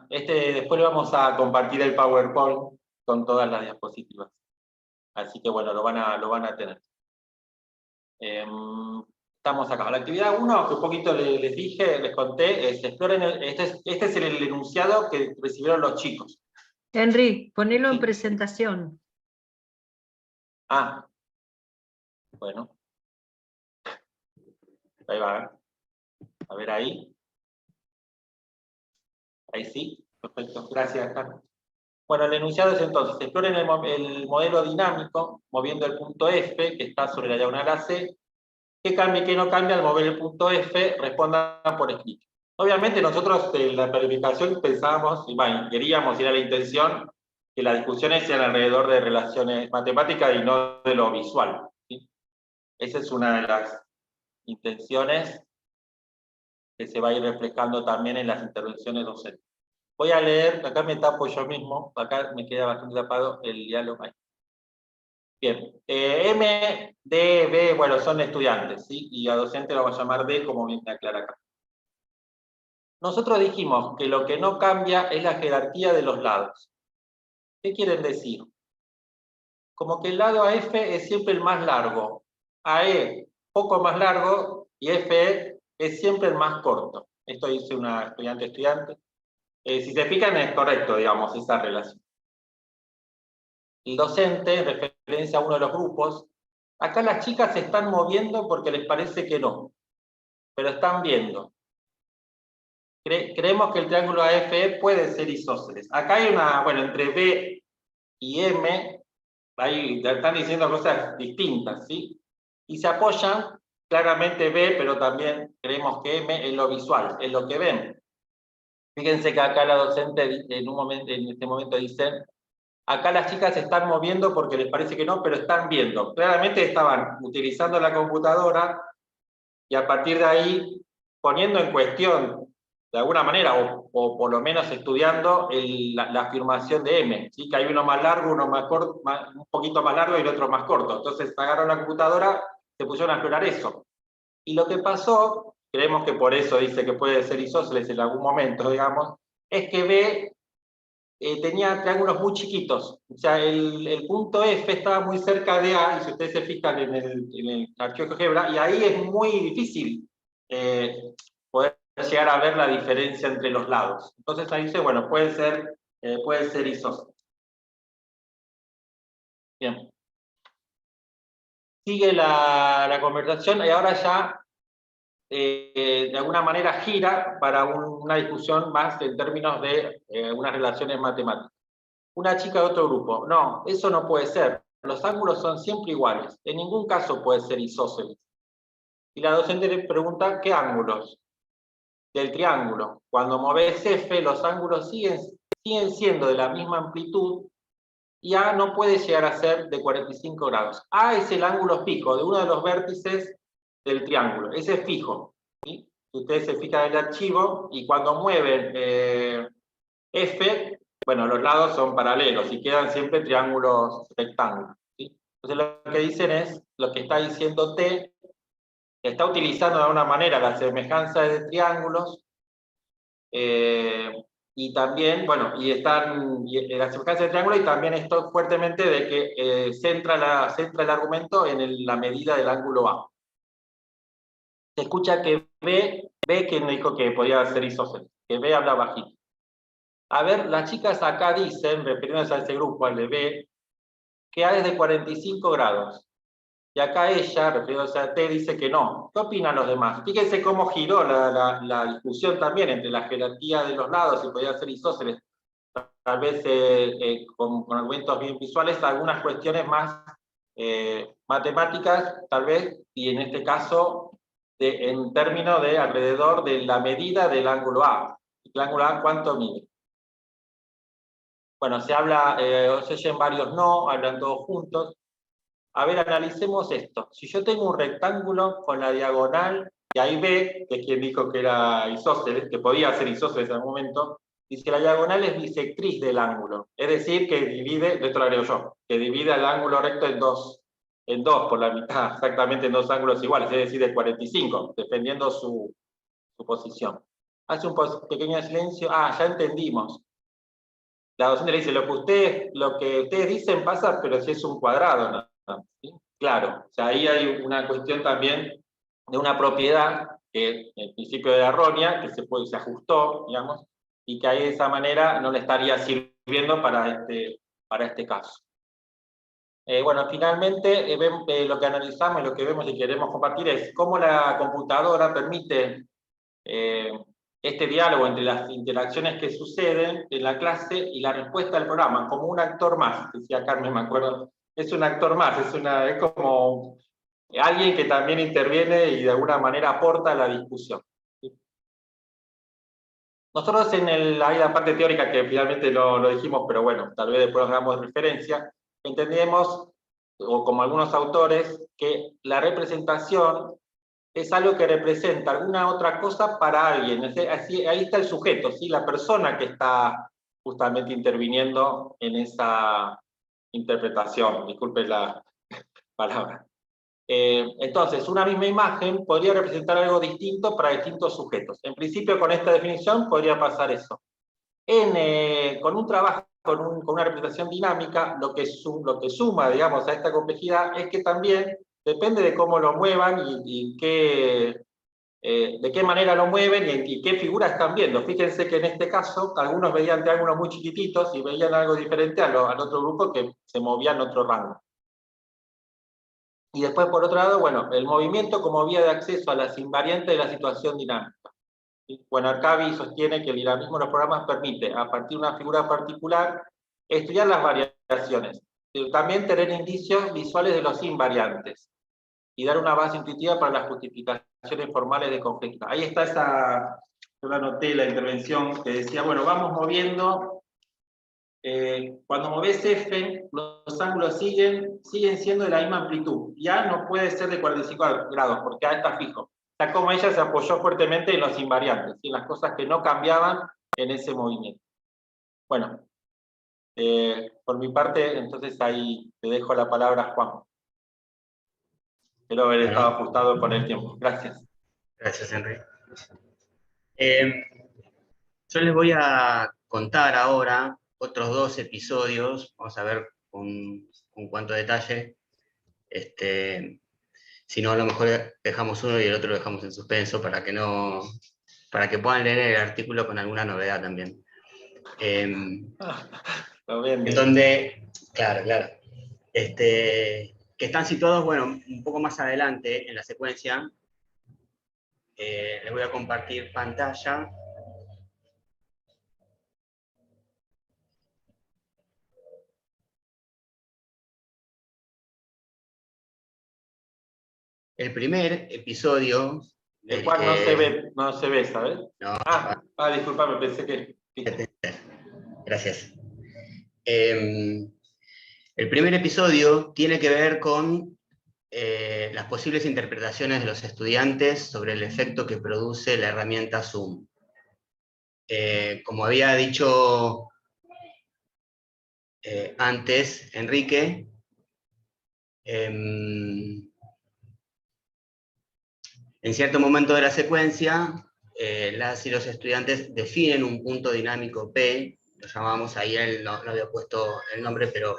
Después le vamos a compartir el PowerPoint con todas las diapositivas. Así que bueno, lo van a tener. Estamos acá. La actividad 1, que un poquito les dije, les conté, exploren este es el enunciado que recibieron los chicos. Henry, ponelo Sí. en presentación. Bueno. Ahí va. A ver ahí. Ahí sí. Perfecto. Gracias, Carlos. Bueno, el enunciado es entonces, exploren el modelo dinámico, moviendo el punto F, que está sobre la diagonal AC. ¿Qué cambia y qué no cambia al mover el punto F? Respondan por escrito. Obviamente nosotros en la planificación pensábamos, y queríamos, y era la intención, que las discusiones sean alrededor de relaciones matemáticas y no de lo visual, ¿sí? Esa es una de las intenciones que se va a ir reflejando también en las intervenciones docentes. Voy a leer, acá me tapo yo mismo, acá me queda bastante tapado el diálogo. Bien, M, D, B, bueno, son estudiantes, ¿sí? Y a docente lo vamos a llamar D, como bien me aclara acá. Nosotros dijimos que lo que no cambia es la jerarquía de los lados. ¿Qué quieren decir? Como que el lado AF es siempre el más largo, AE poco más largo, y FE es siempre el más corto. Esto dice una estudiante. Si se fijan es correcto, digamos, esa relación. El docente, en referencia a uno de los grupos, acá las chicas se están moviendo porque les parece que no, pero están viendo. Creemos que el triángulo AFE puede ser isósceles. Acá hay entre B y M, ahí están diciendo cosas distintas, ¿sí? Y se apoyan claramente B, pero también creemos que M en lo visual, en lo que ven. Fíjense que acá la docente en este momento dicen, acá las chicas se están moviendo porque les parece que no, pero están viendo. Claramente estaban utilizando la computadora y a partir de ahí poniendo en cuestión, de alguna manera, o por lo menos estudiando la afirmación de M, ¿sí? Que hay uno más largo, uno más corto, un poquito más largo y el otro más corto. Entonces agarraron la computadora, se pusieron a explorar eso. Y lo que pasó, creemos que por eso dice que puede ser isósceles en algún momento, digamos, es que B tenía triángulos muy chiquitos. O sea, el punto F estaba muy cerca de A, y si ustedes se fijan en el archivo de GeoGebra, y ahí es muy difícil poder llegar a ver la diferencia entre los lados. Entonces ahí dice, bueno, puede ser isósceles. Bien. Sigue la conversación, y ahora ya de alguna manera gira para una discusión más en términos de unas relaciones matemáticas. Una chica de otro grupo, no, eso no puede ser, los ángulos son siempre iguales, en ningún caso puede ser isósceles. Y la docente le pregunta, ¿qué ángulos? Del triángulo. Cuando moves F, los ángulos siguen siendo de la misma amplitud, y A no puede llegar a ser de 45 grados. A es el ángulo fijo de uno de los vértices del triángulo, ese es fijo. ¿Sí? Ustedes se fijan en el archivo, y cuando mueven F, bueno, los lados son paralelos y quedan siempre triángulos rectángulos. ¿Sí? Entonces lo que dicen es, lo que está diciendo T, está utilizando de alguna manera la semejanza de triángulos, y también, bueno, y la semejanza de triángulos, y también esto fuertemente de que centra el argumento en la medida del ángulo A. Se escucha que B que no dijo que podía ser isósceles, que B habla bajito. A ver, las chicas acá dicen, refiriéndose a ese grupo, al de B, que A es de 45 grados. Y acá ella, refiriéndose a T, dice que no. ¿Qué opinan los demás? Fíjense cómo giró la discusión también entre la jerarquía de los lados, si podía ser isósceles, tal vez con argumentos bien visuales, algunas cuestiones más matemáticas, tal vez, y en este caso, en términos de alrededor de la medida del ángulo A. ¿El ángulo A cuánto mide? Bueno, se habla, se oyen varios no, hablan todos juntos. A ver, analicemos esto. Si yo tengo un rectángulo con la diagonal, y ahí B, que es quien dijo que era isósceles, que podía ser isósceles en algún momento, dice que la diagonal es bisectriz del ángulo. Es decir, que divide, esto lo agrego yo, que divide el ángulo recto en dos por la mitad, exactamente en dos ángulos iguales, es decir, de 45, dependiendo su posición. Hace un pequeño silencio. Ah, ya entendimos. La docente le dice, lo que ustedes dicen pasa, pero si es un cuadrado, ¿no? ¿Sí? Claro, o sea, ahí hay una cuestión también de una propiedad que en principio era errónea, que se ajustó, digamos, y que ahí de esa manera no le estaría sirviendo para este caso. Bueno, finalmente lo que analizamos y lo que vemos y queremos compartir es cómo la computadora permite este diálogo entre las interacciones que suceden en la clase y la respuesta del programa, como un actor más, decía Carmen, me acuerdo, es un actor más, es como alguien que también interviene y de alguna manera aporta a la discusión. Nosotros hay la parte teórica que finalmente lo dijimos, pero bueno, tal vez después nos hagamos referencia, entendemos, o como algunos autores, que la representación es algo que representa alguna otra cosa para alguien. Ahí está el sujeto, ¿sí? La persona que está justamente interviniendo en esa interpretación, disculpen la palabra. Entonces, una misma imagen podría representar algo distinto para distintos sujetos. En principio, con esta definición podría pasar eso. Con un trabajo, con una representación dinámica, lo que suma, digamos, a esta complejidad es que también depende de cómo lo muevan y de qué manera lo mueven y qué figuras están viendo. Fíjense que en este caso, algunos veían triángulos muy chiquititos y veían algo diferente al otro grupo que se movía en otro rango. Y después, por otro lado, bueno, el movimiento como vía de acceso a las invariantes de la situación dinámica. Bueno, Arcavi sostiene que el dinamismo de los programas permite, a partir de una figura particular, estudiar las variaciones, pero también tener indicios visuales de los invariantes y dar una base intuitiva para las justificaciones formales de complejidad. Ahí está yo la anoté, la intervención que decía, bueno, vamos moviendo, cuando moves F, los ángulos siguen siendo de la misma amplitud. Ya no puede ser de 45 grados, porque A está fijo. O sea, como ella se apoyó fuertemente en los invariantes, en las cosas que no cambiaban en ese movimiento. Bueno, por mi parte, entonces ahí te dejo la palabra, Juan. Espero haber estado ajustado con el tiempo. Gracias. Gracias, Enrique. Yo les voy a contar ahora otros 2 episodios, vamos a ver con cuánto detalle. Si no, a lo mejor dejamos uno y el otro lo dejamos en suspenso para que puedan leer el artículo con alguna novedad también. Lo ven, En donde, claro, que están situados, bueno, un poco más adelante en la secuencia. Les voy a compartir pantalla. El primer episodio... El cual no se ve, ¿sabes? No, Disculpame, pensé que... Gracias. El primer episodio tiene que ver con las posibles interpretaciones de los estudiantes sobre el efecto que produce la herramienta Zoom. Como había dicho antes Enrique, en cierto momento de la secuencia, las y los estudiantes definen un punto dinámico P, lo llamamos, ahí él no había puesto el nombre, pero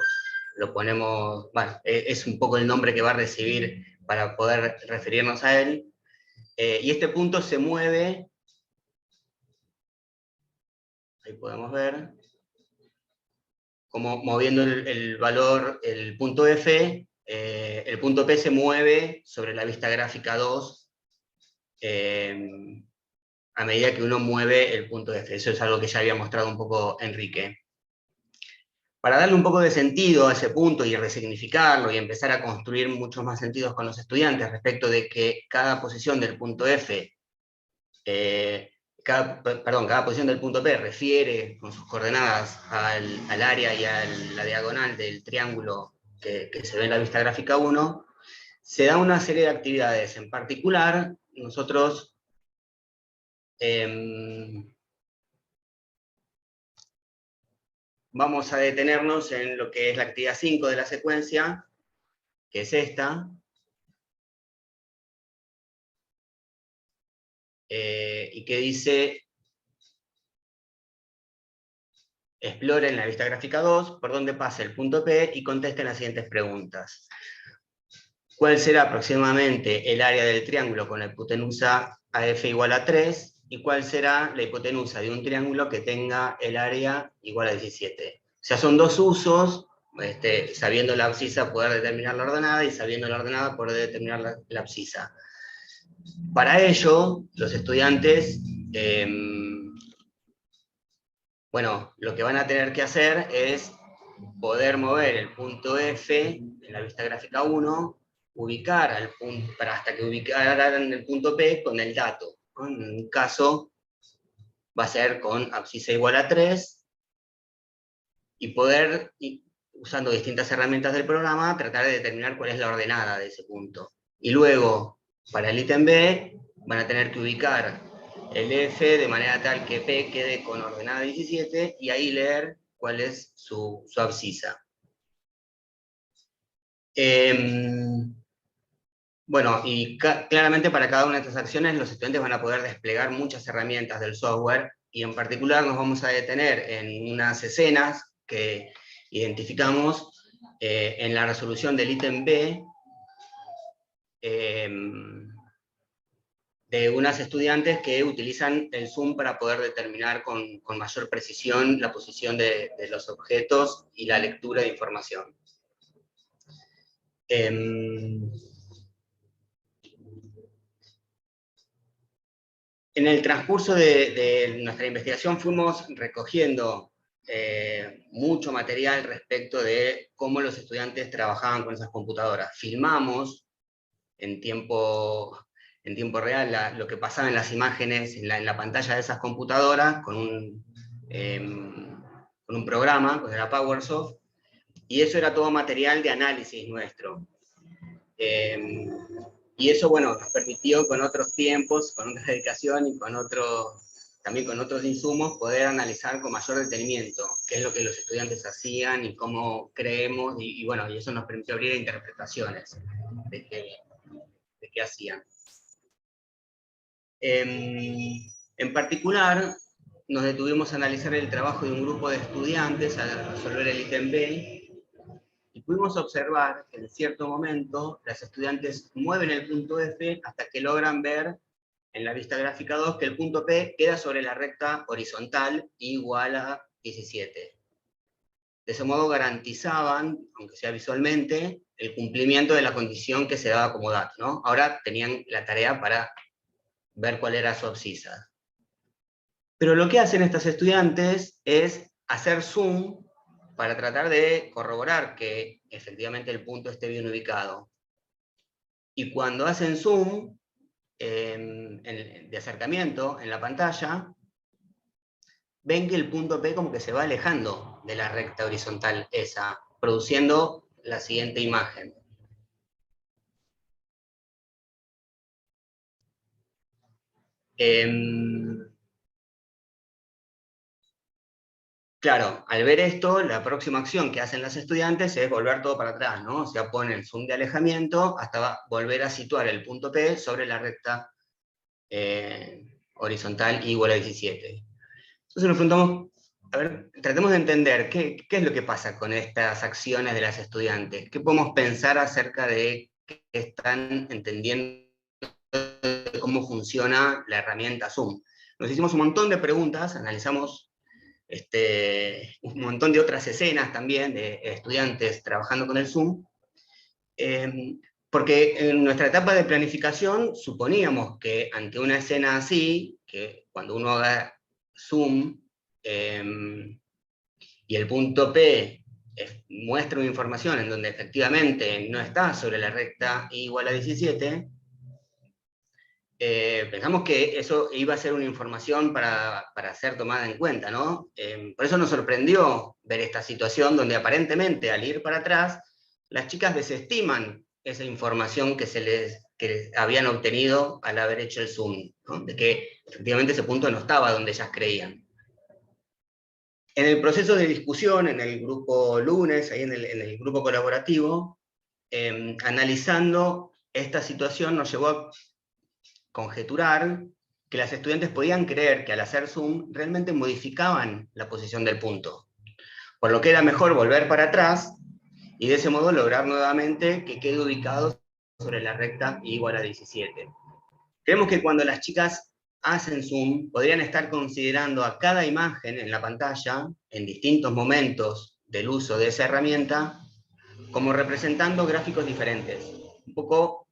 lo ponemos, bueno, es un poco el nombre que va a recibir para poder referirnos a él, y este punto se mueve, ahí podemos ver, como moviendo el valor, el punto F, el punto P se mueve sobre la vista gráfica 2, a medida que uno mueve el punto F. Eso es algo que ya había mostrado un poco Enrique. Para darle un poco de sentido a ese punto y resignificarlo y empezar a construir muchos más sentidos con los estudiantes respecto de que cada posición del punto F, cada posición del punto P refiere con sus coordenadas al área y a la diagonal del triángulo que se ve en la vista gráfica 1, se da una serie de actividades. En particular, nosotros vamos a detenernos en lo que es la actividad 5 de la secuencia, que es esta, y que dice: explore en la vista gráfica 2 por dónde pasa el punto P y contesten las siguientes preguntas. ¿Cuál será aproximadamente el área del triángulo con la hipotenusa AF igual a 3? ¿Y cuál será la hipotenusa de un triángulo que tenga el área igual a 17? O sea, son 2 usos, sabiendo la abscisa poder determinar la ordenada, y sabiendo la ordenada poder determinar la abscisa. Para ello, los estudiantes, bueno, lo que van a tener que hacer es poder mover el punto F en la vista gráfica 1, ubicar al punto, hasta que ubicaran el punto P con el dato. En un caso va a ser con abscisa igual a 3, y poder, usando distintas herramientas del programa, tratar de determinar cuál es la ordenada de ese punto. Y luego, para el ítem B, van a tener que ubicar el F de manera tal que P quede con ordenada 17, y ahí leer cuál es su abscisa. Bueno, y claramente para cada una de estas acciones los estudiantes van a poder desplegar muchas herramientas del software, y en particular nos vamos a detener en unas escenas que identificamos en la resolución del ítem B, de unas estudiantes que utilizan el Zoom para poder determinar con mayor precisión la posición de los objetos y la lectura de información. En el transcurso de nuestra investigación fuimos recogiendo mucho material respecto de cómo los estudiantes trabajaban con esas computadoras. Filmamos en tiempo real lo que pasaba en las imágenes, en la pantalla de esas computadoras, con un programa, que era PowerSoft, y eso era todo material de análisis nuestro. Y eso, bueno, nos permitió con otros tiempos, con otra dedicación y también con otros insumos, poder analizar con mayor detenimiento qué es lo que los estudiantes hacían y cómo creemos, y bueno, y eso nos permitió abrir interpretaciones de qué hacían. En particular, nos detuvimos a analizar el trabajo de un grupo de estudiantes a resolver el ítem B, y pudimos observar que en cierto momento las estudiantes mueven el punto F hasta que logran ver en la vista gráfica 2 que el punto P queda sobre la recta horizontal igual a 17. De ese modo garantizaban, aunque sea visualmente, el cumplimiento de la condición que se daba como dato, ¿no? Ahora tenían la tarea para ver cuál era su abscisa. Pero lo que hacen estas estudiantes es hacer zoom para tratar de corroborar que efectivamente el punto esté bien ubicado. Y cuando hacen zoom de acercamiento en la pantalla, ven que el punto P como que se va alejando de la recta horizontal esa, produciendo la siguiente imagen. Claro, al ver esto, la próxima acción que hacen las estudiantes es volver todo para atrás, ¿no? O sea, ponen zoom de alejamiento hasta volver a situar el punto P sobre la recta horizontal igual a 17. Entonces nos preguntamos, a ver, tratemos de entender qué es lo que pasa con estas acciones de las estudiantes. ¿Qué podemos pensar acerca de qué están entendiendo de cómo funciona la herramienta Zoom? Nos hicimos un montón de preguntas, analizamos un montón de otras escenas también de estudiantes trabajando con el Zoom, porque en nuestra etapa de planificación suponíamos que ante una escena así, que cuando uno haga Zoom y el punto P muestra una información en donde efectivamente no está sobre la recta igual a 17, pensamos que eso iba a ser una información para ser tomada en cuenta, ¿no? Por eso nos sorprendió ver esta situación donde aparentemente al ir para atrás, las chicas desestiman esa información que habían obtenido al haber hecho el zoom, ¿no? De que efectivamente ese punto no estaba donde ellas creían. En el proceso de discusión, en el grupo lunes, ahí en el grupo colaborativo, analizando esta situación nos llevó a conjeturar que las estudiantes podían creer que al hacer zoom realmente modificaban la posición del punto, por lo que era mejor volver para atrás y de ese modo lograr nuevamente que quede ubicado sobre la recta igual a 17. Creemos que cuando las chicas hacen zoom, podrían estar considerando a cada imagen en la pantalla, en distintos momentos del uso de esa herramienta, como representando gráficos diferentes, un poco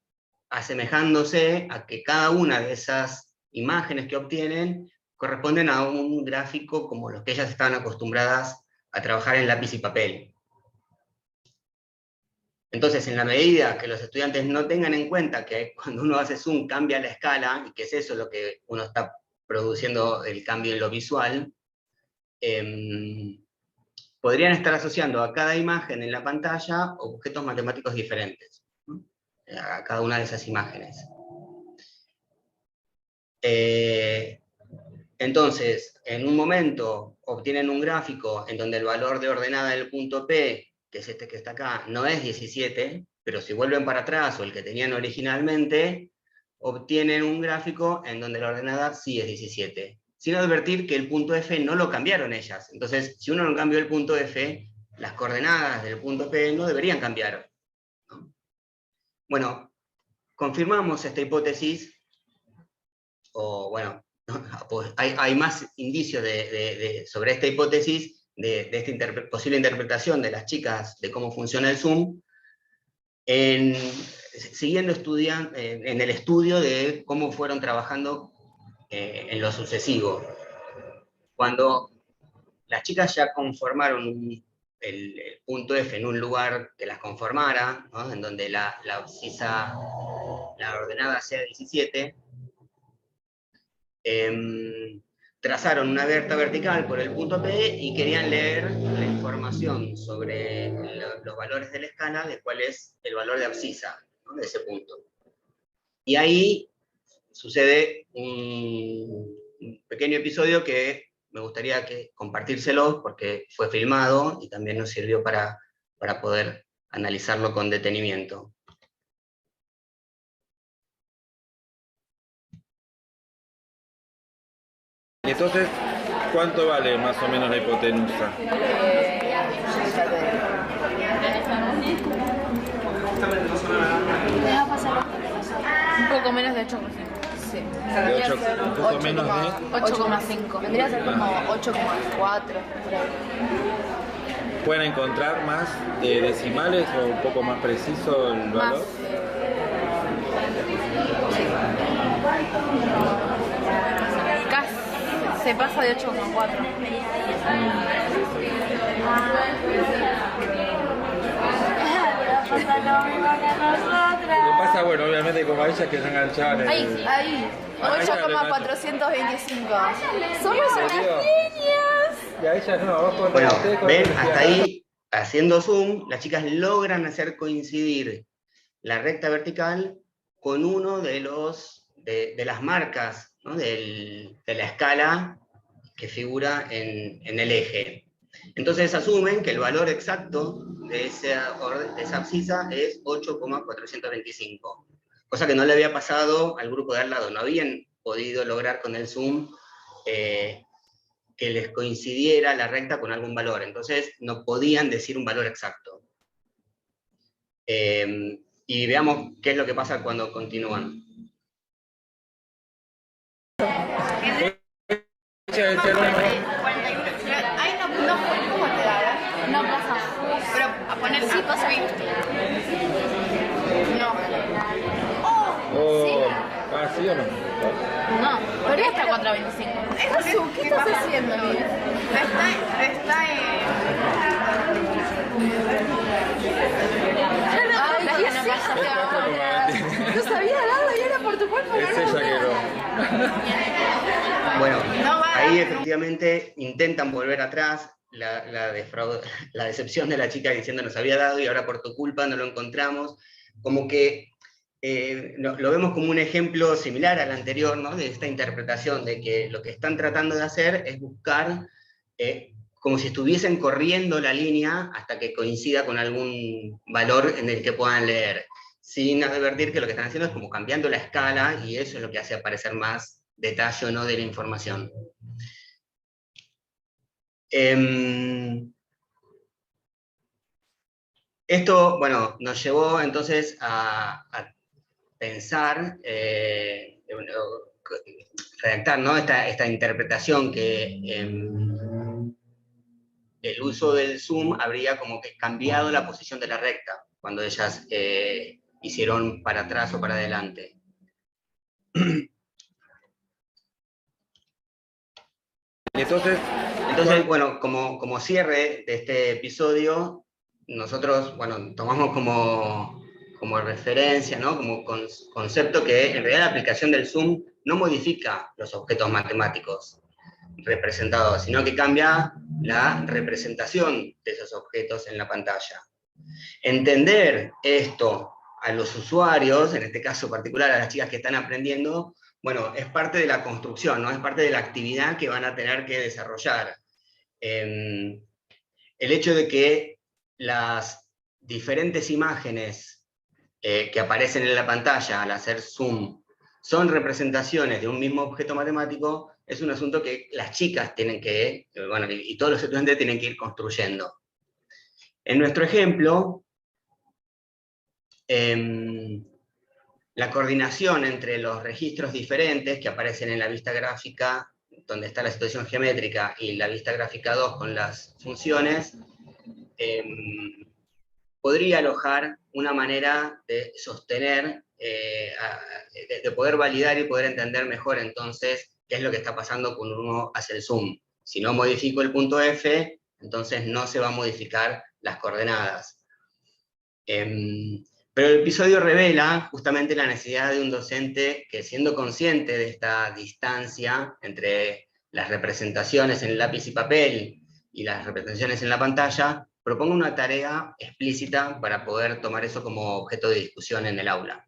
asemejándose a que cada una de esas imágenes que obtienen corresponden a un gráfico como los que ellas estaban acostumbradas a trabajar en lápiz y papel. Entonces, en la medida que los estudiantes no tengan en cuenta que cuando uno hace zoom cambia la escala, y que es eso lo que uno está produciendo el cambio en lo visual, podrían estar asociando a cada imagen en la pantalla objetos matemáticos diferentes, ¿no? A cada una de esas imágenes. Entonces, en un momento obtienen un gráfico en donde el valor de ordenada del punto P, que es este que está acá, no es 17, pero si vuelven para atrás o el que tenían originalmente, obtienen un gráfico en donde la ordenada sí es 17. Sin advertir que el punto F no lo cambiaron ellas. Entonces, si uno no cambió el punto F, las coordenadas del punto P no deberían cambiar, ¿no? Bueno, confirmamos esta hipótesis, o bueno, hay más indicios sobre esta hipótesis, de esta posible interpretación de las chicas de cómo funciona el zoom, siguiendo en el estudio de cómo fueron trabajando en lo sucesivo. Cuando las chicas ya conformaron el punto F en un lugar que las conformara, ¿no? En donde la ordenada sea 17, trazaron una vecta vertical por el punto P y querían leer la información sobre los valores de la escala de cuál es el valor de abscisa, ¿no? De ese punto. Y ahí sucede un pequeño episodio que me gustaría compartírselo porque fue filmado y también nos sirvió para poder analizarlo con detenimiento. Y entonces ¿cuánto vale más o menos la hipotenusa? Un poco menos de 8%. Sí. De 8, un poco menos de... 8,5. Vendría a ser como 8,4. ¿Pueden encontrar más decimales o un poco más preciso el valor? Casi se pasa de 8,4. Lo que pasa, bueno, obviamente como a ellas que se enganchaban en Ahí, ahí. A ella 8,425. Somos ¿En unas serio? niñas. Y a ellas no, vos Bueno, ustedes con ven, la hasta ahí, haciendo zoom, las chicas logran hacer coincidir la recta vertical con uno de las marcas, ¿no? de la escala que figura en el eje. Entonces asumen que el valor exacto de esa abscisa es 8,425, cosa que no le había pasado al grupo de al lado. No habían podido lograr con el zoom que les coincidiera la recta con algún valor, entonces no podían decir un valor exacto. Y veamos qué es lo que pasa cuando continúan. Ahí no, ¿cómo te da? No pasa. Pero a poner sí pasa bien. No. Oh, ¿sí o no? No, pero está 4,25. ¿Qué estás haciendo, Liz? No sabía nada y era por tu cuerpo. Es ella que no. Bueno, ahí efectivamente intentan volver atrás, la decepción de la chica diciendo nos había dado y ahora por tu culpa no lo encontramos, como que lo vemos como un ejemplo similar al anterior, ¿no? De esta interpretación de que lo que están tratando de hacer es buscar como si estuviesen corriendo la línea hasta que coincida con algún valor en el que puedan leer, sin advertir que lo que están haciendo es como cambiando la escala, y eso es lo que hace aparecer más detalle o no de la información. Esto, bueno, nos llevó entonces a pensar, redactar, ¿no? esta interpretación que el uso del zoom habría como que cambiado la posición de la recta, cuando ellas hicieron para atrás o para adelante. Entonces, bueno, como cierre de este episodio, nosotros, bueno, tomamos como referencia, ¿no? Como concepto que en realidad la aplicación del zoom no modifica los objetos matemáticos representados, sino que cambia la representación de esos objetos en la pantalla. Entender esto a los usuarios, en este caso particular a las chicas que están aprendiendo, bueno, es parte de la construcción, ¿no? Es parte de la actividad que van a tener que desarrollar. El hecho de que las diferentes imágenes que aparecen en la pantalla al hacer zoom son representaciones de un mismo objeto matemático, es un asunto que las chicas tienen que, bueno, y todos los estudiantes tienen que ir construyendo. En nuestro ejemplo, la coordinación entre los registros diferentes que aparecen en la vista gráfica, donde está la situación geométrica, y la vista gráfica 2 con las funciones, podría alojar una manera de sostener, de poder validar y poder entender mejor entonces qué es lo que está pasando cuando uno hace el zoom. Si no modifico el punto F, entonces no se va a modificar las coordenadas. Pero el episodio revela justamente la necesidad de un docente que, siendo consciente de esta distancia entre las representaciones en el lápiz y papel y las representaciones en la pantalla, proponga una tarea explícita para poder tomar eso como objeto de discusión en el aula.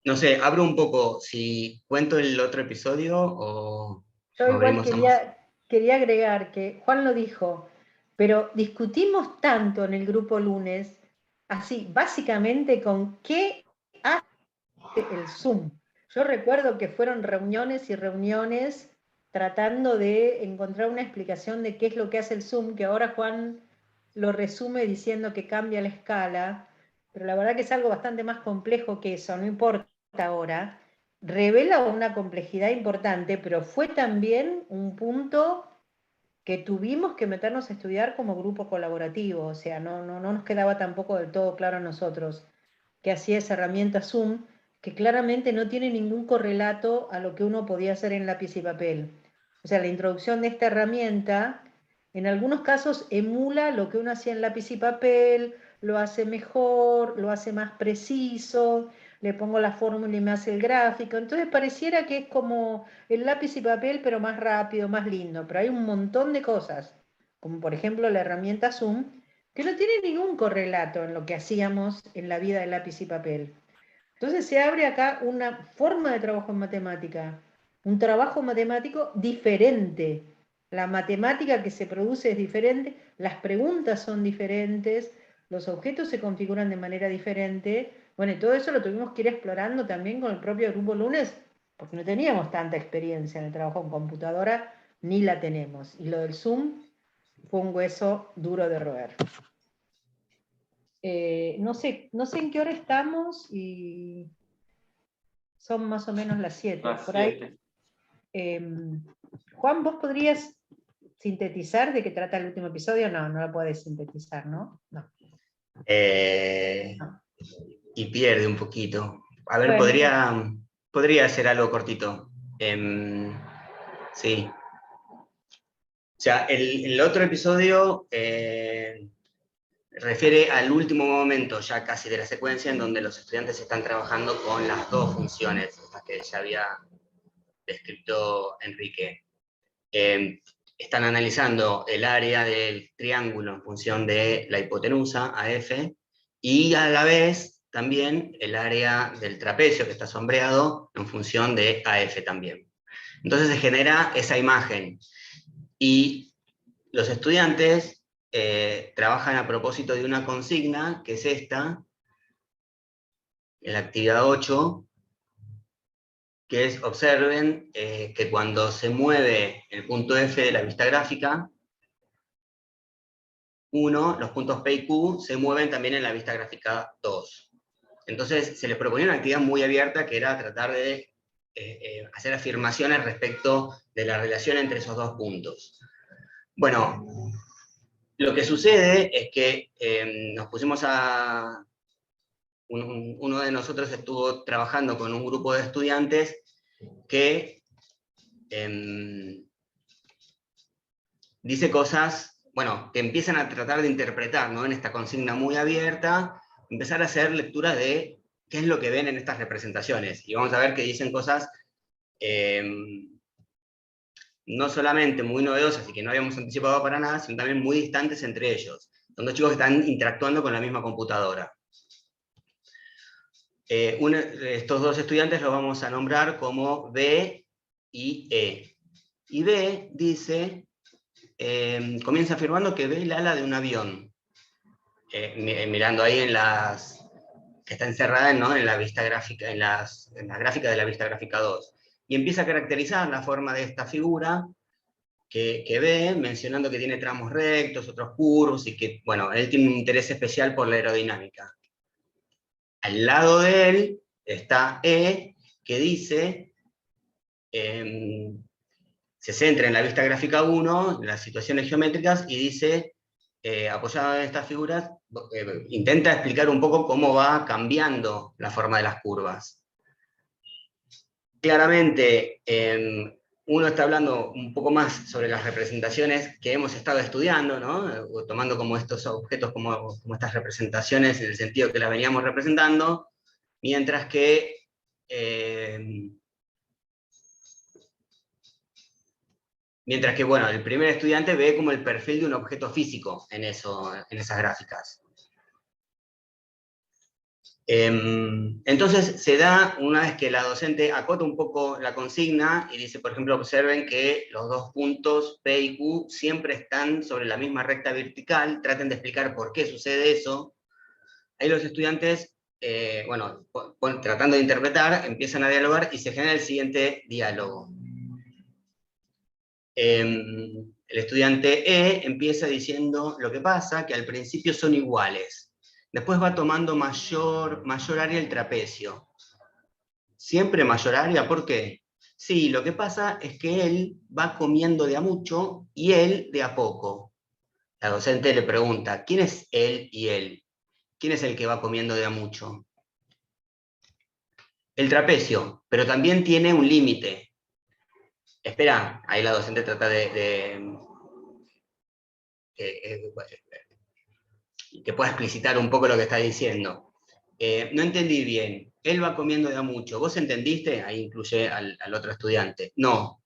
No sé, abro un poco, si cuento el otro episodio o... Yo igual quería agregar que Juan lo dijo, pero discutimos tanto en el grupo lunes, así, básicamente con qué el Zoom. Yo recuerdo que fueron reuniones y reuniones tratando de encontrar una explicación de qué es lo que hace el Zoom, que ahora Juan lo resume diciendo que cambia la escala, pero la verdad que es algo bastante más complejo que eso, no importa ahora. Revela una complejidad importante, pero fue también un punto que tuvimos que meternos a estudiar como grupo colaborativo, o sea, no nos quedaba tampoco del todo claro a nosotros que hacía esa herramienta Zoom, que claramente no tiene ningún correlato a lo que uno podía hacer en lápiz y papel. O sea, la introducción de esta herramienta, en algunos casos emula lo que uno hacía en lápiz y papel, lo hace mejor, lo hace más preciso, le pongo la fórmula y me hace el gráfico, entonces pareciera que es como el lápiz y papel, pero más rápido, más lindo, pero hay un montón de cosas, como por ejemplo la herramienta Zoom, que no tiene ningún correlato en lo que hacíamos en la vida de lápiz y papel. Entonces se abre acá una forma de trabajo en matemática, un trabajo matemático diferente. La matemática que se produce es diferente, las preguntas son diferentes, los objetos se configuran de manera diferente. Bueno, y todo eso lo tuvimos que ir explorando también con el propio Grupo Lunes, porque no teníamos tanta experiencia en el trabajo en computadora, ni la tenemos. Y lo del Zoom fue un hueso duro de roer. No sé en qué hora estamos y son más o menos las 7. Las Por ahí, 7. Juan, ¿vos podrías sintetizar de qué trata el último episodio? No lo puedes sintetizar, ¿no? No. Y pierde un poquito. A ver, Bueno. podría hacer algo cortito. Sí. O sea, el otro episodio refiere al último momento ya casi de la secuencia en donde los estudiantes están trabajando con las dos funciones, estas que ya había descrito Enrique. Están analizando el área del triángulo en función de la hipotenusa, AF, y a la vez también el área del trapecio que está sombreado en función de AF también. Entonces se genera esa imagen. Y los estudiantes trabajan a propósito de una consigna, que es esta, en la actividad 8, que es, observen que cuando se mueve el punto F de la vista gráfica, 1, los puntos P y Q se mueven también en la vista gráfica 2. Entonces se les proponía una actividad muy abierta que era tratar de hacer afirmaciones respecto de la relación entre esos dos puntos. Bueno, lo que sucede es que nos pusimos a... Uno de nosotros estuvo trabajando con un grupo de estudiantes que dice cosas, bueno, que empiezan a tratar de interpretar, ¿no? En esta consigna muy abierta, empezar a hacer lectura de qué es lo que ven en estas representaciones. Y vamos a ver que dicen cosas no solamente muy novedosas y que no habíamos anticipado para nada, sino también muy distantes entre ellos. Son dos chicos que están interactuando con la misma computadora. Estos dos estudiantes los vamos a nombrar como B y E. Y B dice, comienza afirmando que ve el ala de un avión. Mirando ahí en las... que está encerrada, ¿no?, en la vista gráfica, en las gráficas de la vista gráfica 2. Y empieza a caracterizar la forma de esta figura que ve, mencionando que tiene tramos rectos, otros curvos, y que, bueno, él tiene un interés especial por la aerodinámica. Al lado de él está E, que dice, se centra en la vista gráfica 1, en las situaciones geométricas, y dice, apoyado en estas figuras, intenta explicar un poco cómo va cambiando la forma de las curvas. Claramente, uno está hablando un poco más sobre las representaciones que hemos estado estudiando, ¿no? Tomando como estos objetos, como estas representaciones en el sentido que las veníamos representando, mientras que bueno, el primer estudiante ve como el perfil de un objeto físico en esas gráficas. Entonces se da, una vez que la docente acota un poco la consigna y dice, por ejemplo, observen que los dos puntos P y Q siempre están sobre la misma recta vertical, traten de explicar por qué sucede eso. Ahí los estudiantes tratando de interpretar, empiezan a dialogar y se genera el siguiente diálogo. El estudiante E empieza diciendo lo que pasa, que al principio son iguales. Después va tomando mayor área el trapecio. ¿Siempre mayor área? ¿Por qué? Sí, lo que pasa es que él va comiendo de a mucho y él de a poco. La docente le pregunta, ¿quién es él y él? ¿Quién es el que va comiendo de a mucho? El trapecio, pero también tiene un límite. Espera, ahí la docente trata que pueda explicitar un poco lo que está diciendo. No entendí bien. Él va comiendo de a mucho. ¿Vos entendiste? Ahí incluye al otro estudiante. No.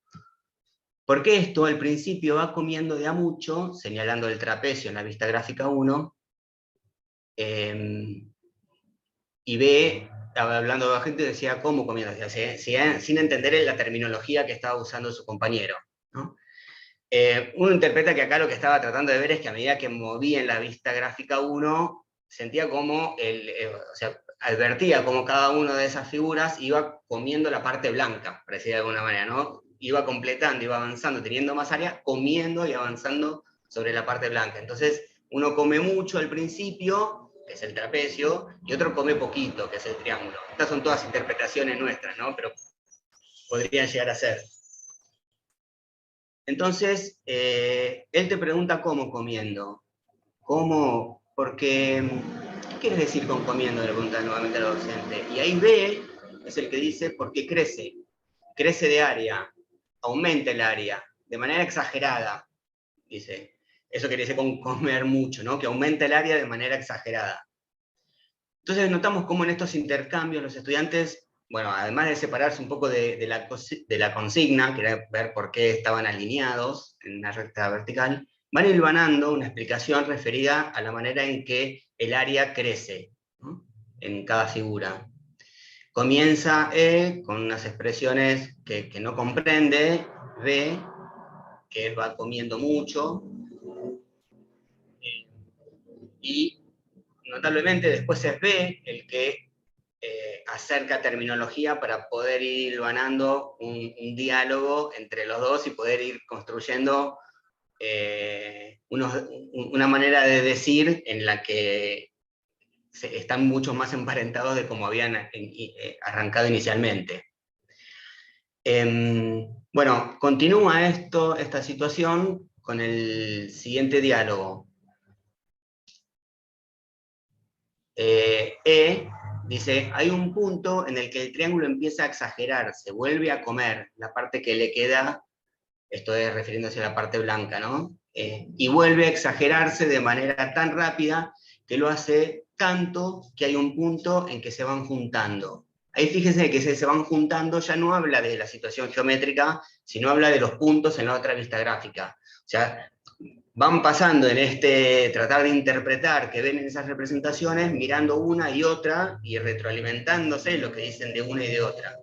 Porque esto al principio va comiendo de a mucho, señalando el trapecio en la vista gráfica 1, y ve, hablando de la gente, decía cómo comiendo, sin entender la terminología que estaba usando su compañero, ¿no? Uno interpreta que acá lo que estaba tratando de ver es que a medida que movía en la vista gráfica 1, sentía como, advertía como cada una de esas figuras iba comiendo la parte blanca, por decir de alguna manera, ¿no? Iba completando, iba avanzando, teniendo más área, comiendo y avanzando sobre la parte blanca. Entonces, uno come mucho al principio, que es el trapecio, y otro come poquito, que es el triángulo. Estas son todas interpretaciones nuestras, ¿no? Pero podrían llegar a ser. Entonces, él te pregunta cómo comiendo. ¿Cómo? Porque, ¿qué quieres decir con comiendo? Le pregunta nuevamente a la docente. Y ahí B es el que dice, porque crece. Crece de área, aumenta el área, de manera exagerada, dice. Eso quiere decir con comer mucho, ¿no? Que aumenta el área de manera exagerada. Entonces notamos cómo en estos intercambios los estudiantes, bueno, además de separarse un poco de la consigna, que era ver por qué estaban alineados en una recta vertical, van hilvanando una explicación referida a la manera en que el área crece, ¿no? En cada figura. Comienza E con unas expresiones que no comprende, B, que va comiendo mucho, y notablemente después es B el que acerca terminología para poder ir hilvanando un diálogo entre los dos y poder ir construyendo una manera de decir en la que están mucho más emparentados de como habían arrancado inicialmente. Bueno, continúa esta situación con el siguiente diálogo. Dice, hay un punto en el que el triángulo empieza a exagerar, se vuelve a comer la parte que le queda, esto es refiriéndose a la parte blanca, ¿no? Y vuelve a exagerarse de manera tan rápida que lo hace tanto que hay un punto en que se van juntando. Ahí fíjense que se van juntando, ya no habla de la situación geométrica, sino habla de los puntos en la otra vista gráfica. O sea, van pasando en tratar de interpretar que ven en esas representaciones, mirando una y otra y retroalimentándose lo que dicen de una y de otra.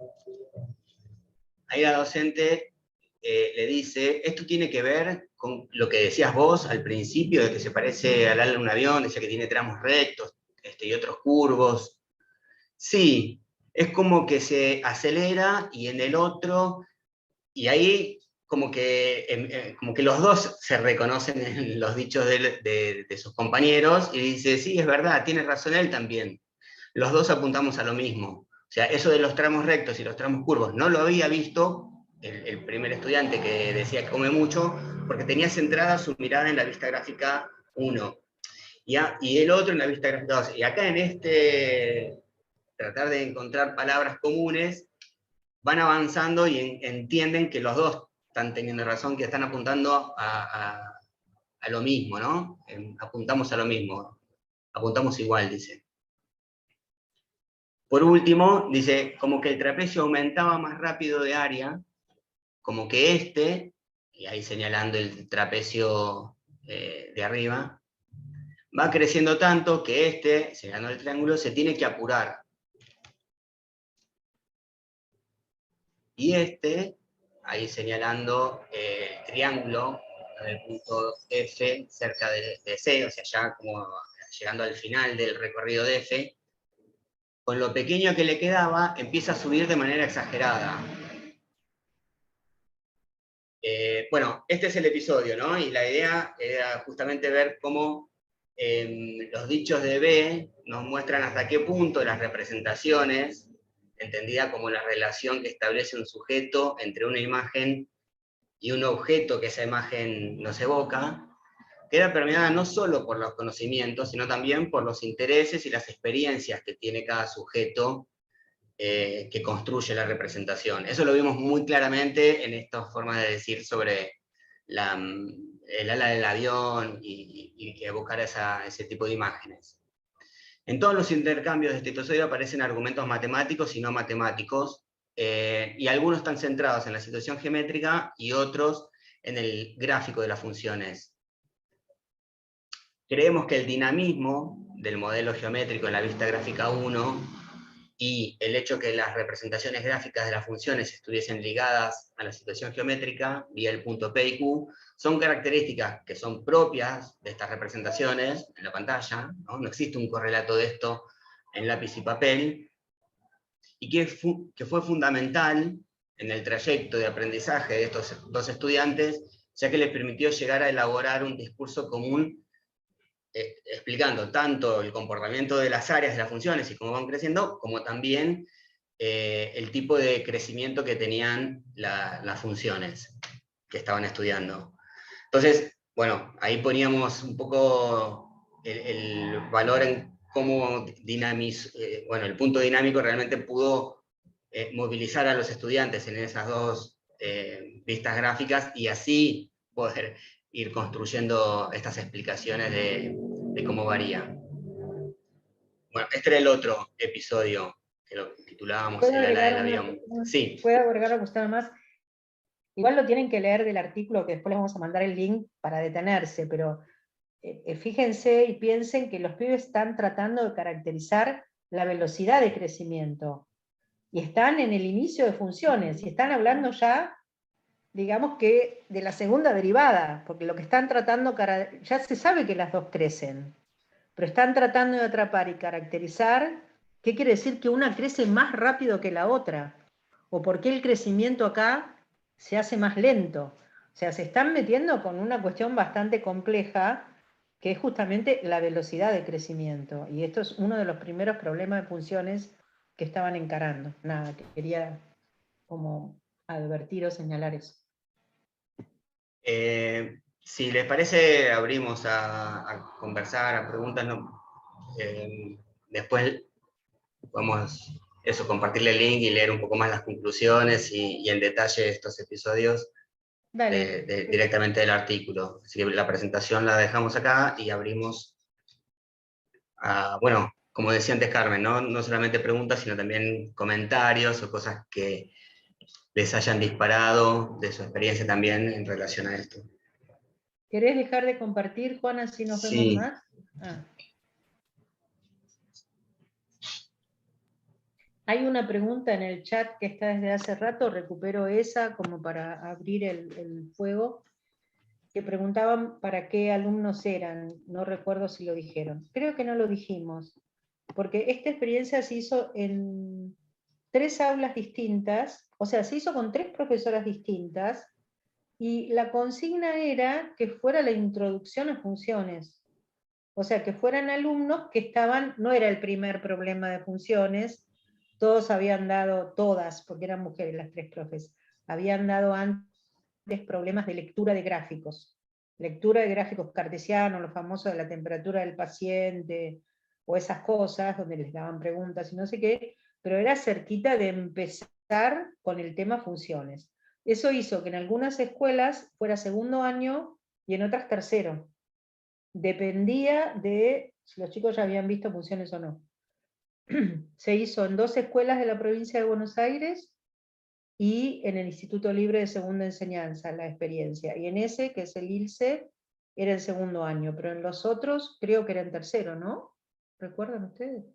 Ahí la docente le dice, esto tiene que ver con lo que decías vos al principio, de que se parece al ala de un avión, decía que tiene tramos rectos y otros curvos. Sí, es como que se acelera y en el otro, y ahí como que los dos se reconocen en los dichos de sus compañeros y dice, sí, es verdad, tiene razón él también. Los dos apuntamos a lo mismo. O sea, eso de los tramos rectos y los tramos curvos no lo había visto el primer estudiante que decía que come mucho, porque tenía centrada su mirada en la vista gráfica 1. Y el otro en la vista gráfica 2. Y acá en tratar de encontrar palabras comunes, van avanzando y entienden que los dos están teniendo razón, que están apuntando a lo mismo, ¿no? Apuntamos a lo mismo, apuntamos igual, dice. Por último, dice, como que el trapecio aumentaba más rápido de área, como que y ahí señalando el trapecio de arriba, va creciendo tanto que señalando el triángulo, se tiene que apurar. Y ahí señalando el triángulo del punto F cerca de C, o sea, ya como llegando al final del recorrido de F, con lo pequeño que le quedaba, empieza a subir de manera exagerada. Bueno, este es el episodio, ¿no? Y la idea era justamente ver cómo los dichos de B nos muestran hasta qué punto las representaciones, entendida como la relación que establece un sujeto entre una imagen y un objeto que esa imagen nos evoca, queda permeada no solo por los conocimientos, sino también por los intereses y las experiencias que tiene cada sujeto que construye la representación. Eso lo vimos muy claramente en estas formas de decir sobre el ala del avión y evocar ese tipo de imágenes. En todos los intercambios de este episodio aparecen argumentos matemáticos y no matemáticos, y algunos están centrados en la situación geométrica y otros en el gráfico de las funciones. Creemos que el dinamismo del modelo geométrico en la vista gráfica 1 y el hecho que las representaciones gráficas de las funciones estuviesen ligadas a la situación geométrica vía el punto P y Q, son características que son propias de estas representaciones en la pantalla, no existe un correlato de esto en lápiz y papel, y que fue fundamental en el trayecto de aprendizaje de estos dos estudiantes, ya que les permitió llegar a elaborar un discurso común explicando tanto el comportamiento de las áreas de las funciones y cómo van creciendo, como también el tipo de crecimiento que tenían las funciones que estaban estudiando. Entonces, bueno, ahí poníamos un poco el valor en cómo el punto dinámico realmente pudo movilizar a los estudiantes en esas dos vistas gráficas y así poder ir construyendo estas explicaciones de cómo varía. Bueno, este era el otro episodio que lo titulábamos El ala del avión. Sí. ¿Puedo agregar algo más? Igual lo tienen que leer del artículo, que después les vamos a mandar el link para detenerse, pero fíjense y piensen que los pibes están tratando de caracterizar la velocidad de crecimiento, y están en el inicio de funciones, y están hablando ya, digamos que de la segunda derivada, porque lo que están tratando, ya se sabe que las dos crecen, pero están tratando de atrapar y caracterizar qué quiere decir que una crece más rápido que la otra, o por qué el crecimiento acá se hace más lento. O sea, se están metiendo con una cuestión bastante compleja, que es justamente la velocidad de crecimiento, y esto es uno de los primeros problemas de funciones que estaban encarando. Nada, que quería como advertir o señalar eso. Si les parece, abrimos a conversar, a preguntas. Después podemos compartirle el link y leer un poco más las conclusiones y en detalle estos episodios directamente del artículo. Así que la presentación la dejamos acá y abrimos a, bueno, como decía antes Carmen, no solamente preguntas, sino también comentarios o cosas que les hayan disparado de su experiencia también en relación a esto. ¿Querés dejar de compartir, Juana, así nos vemos más? Hay una pregunta en el chat que está desde hace rato, recupero esa como para abrir el fuego, que preguntaban para qué alumnos eran, no recuerdo si lo dijeron. Creo que no lo dijimos, porque esta experiencia se hizo en 3 aulas distintas, o sea, se hizo con 3 profesoras distintas, y la consigna era que fuera la introducción a funciones. O sea, que fueran alumnos que estaban, no era el primer problema de funciones, todos habían dado, todas, porque eran mujeres las 3 profes, habían dado antes problemas de lectura de gráficos cartesianos, los famosos de la temperatura del paciente, o esas cosas, donde les daban preguntas y no sé qué, pero era cerquita de empezar con el tema funciones. Eso hizo que en algunas escuelas fuera segundo año y en otras tercero. Dependía de si los chicos ya habían visto funciones o no. Se hizo en 2 escuelas de la provincia de Buenos Aires y en el Instituto Libre de Segunda Enseñanza, la experiencia. Y en ese, que es el ILSE, era en segundo año, pero en los otros creo que era en tercero, ¿no? ¿Recuerdan ustedes?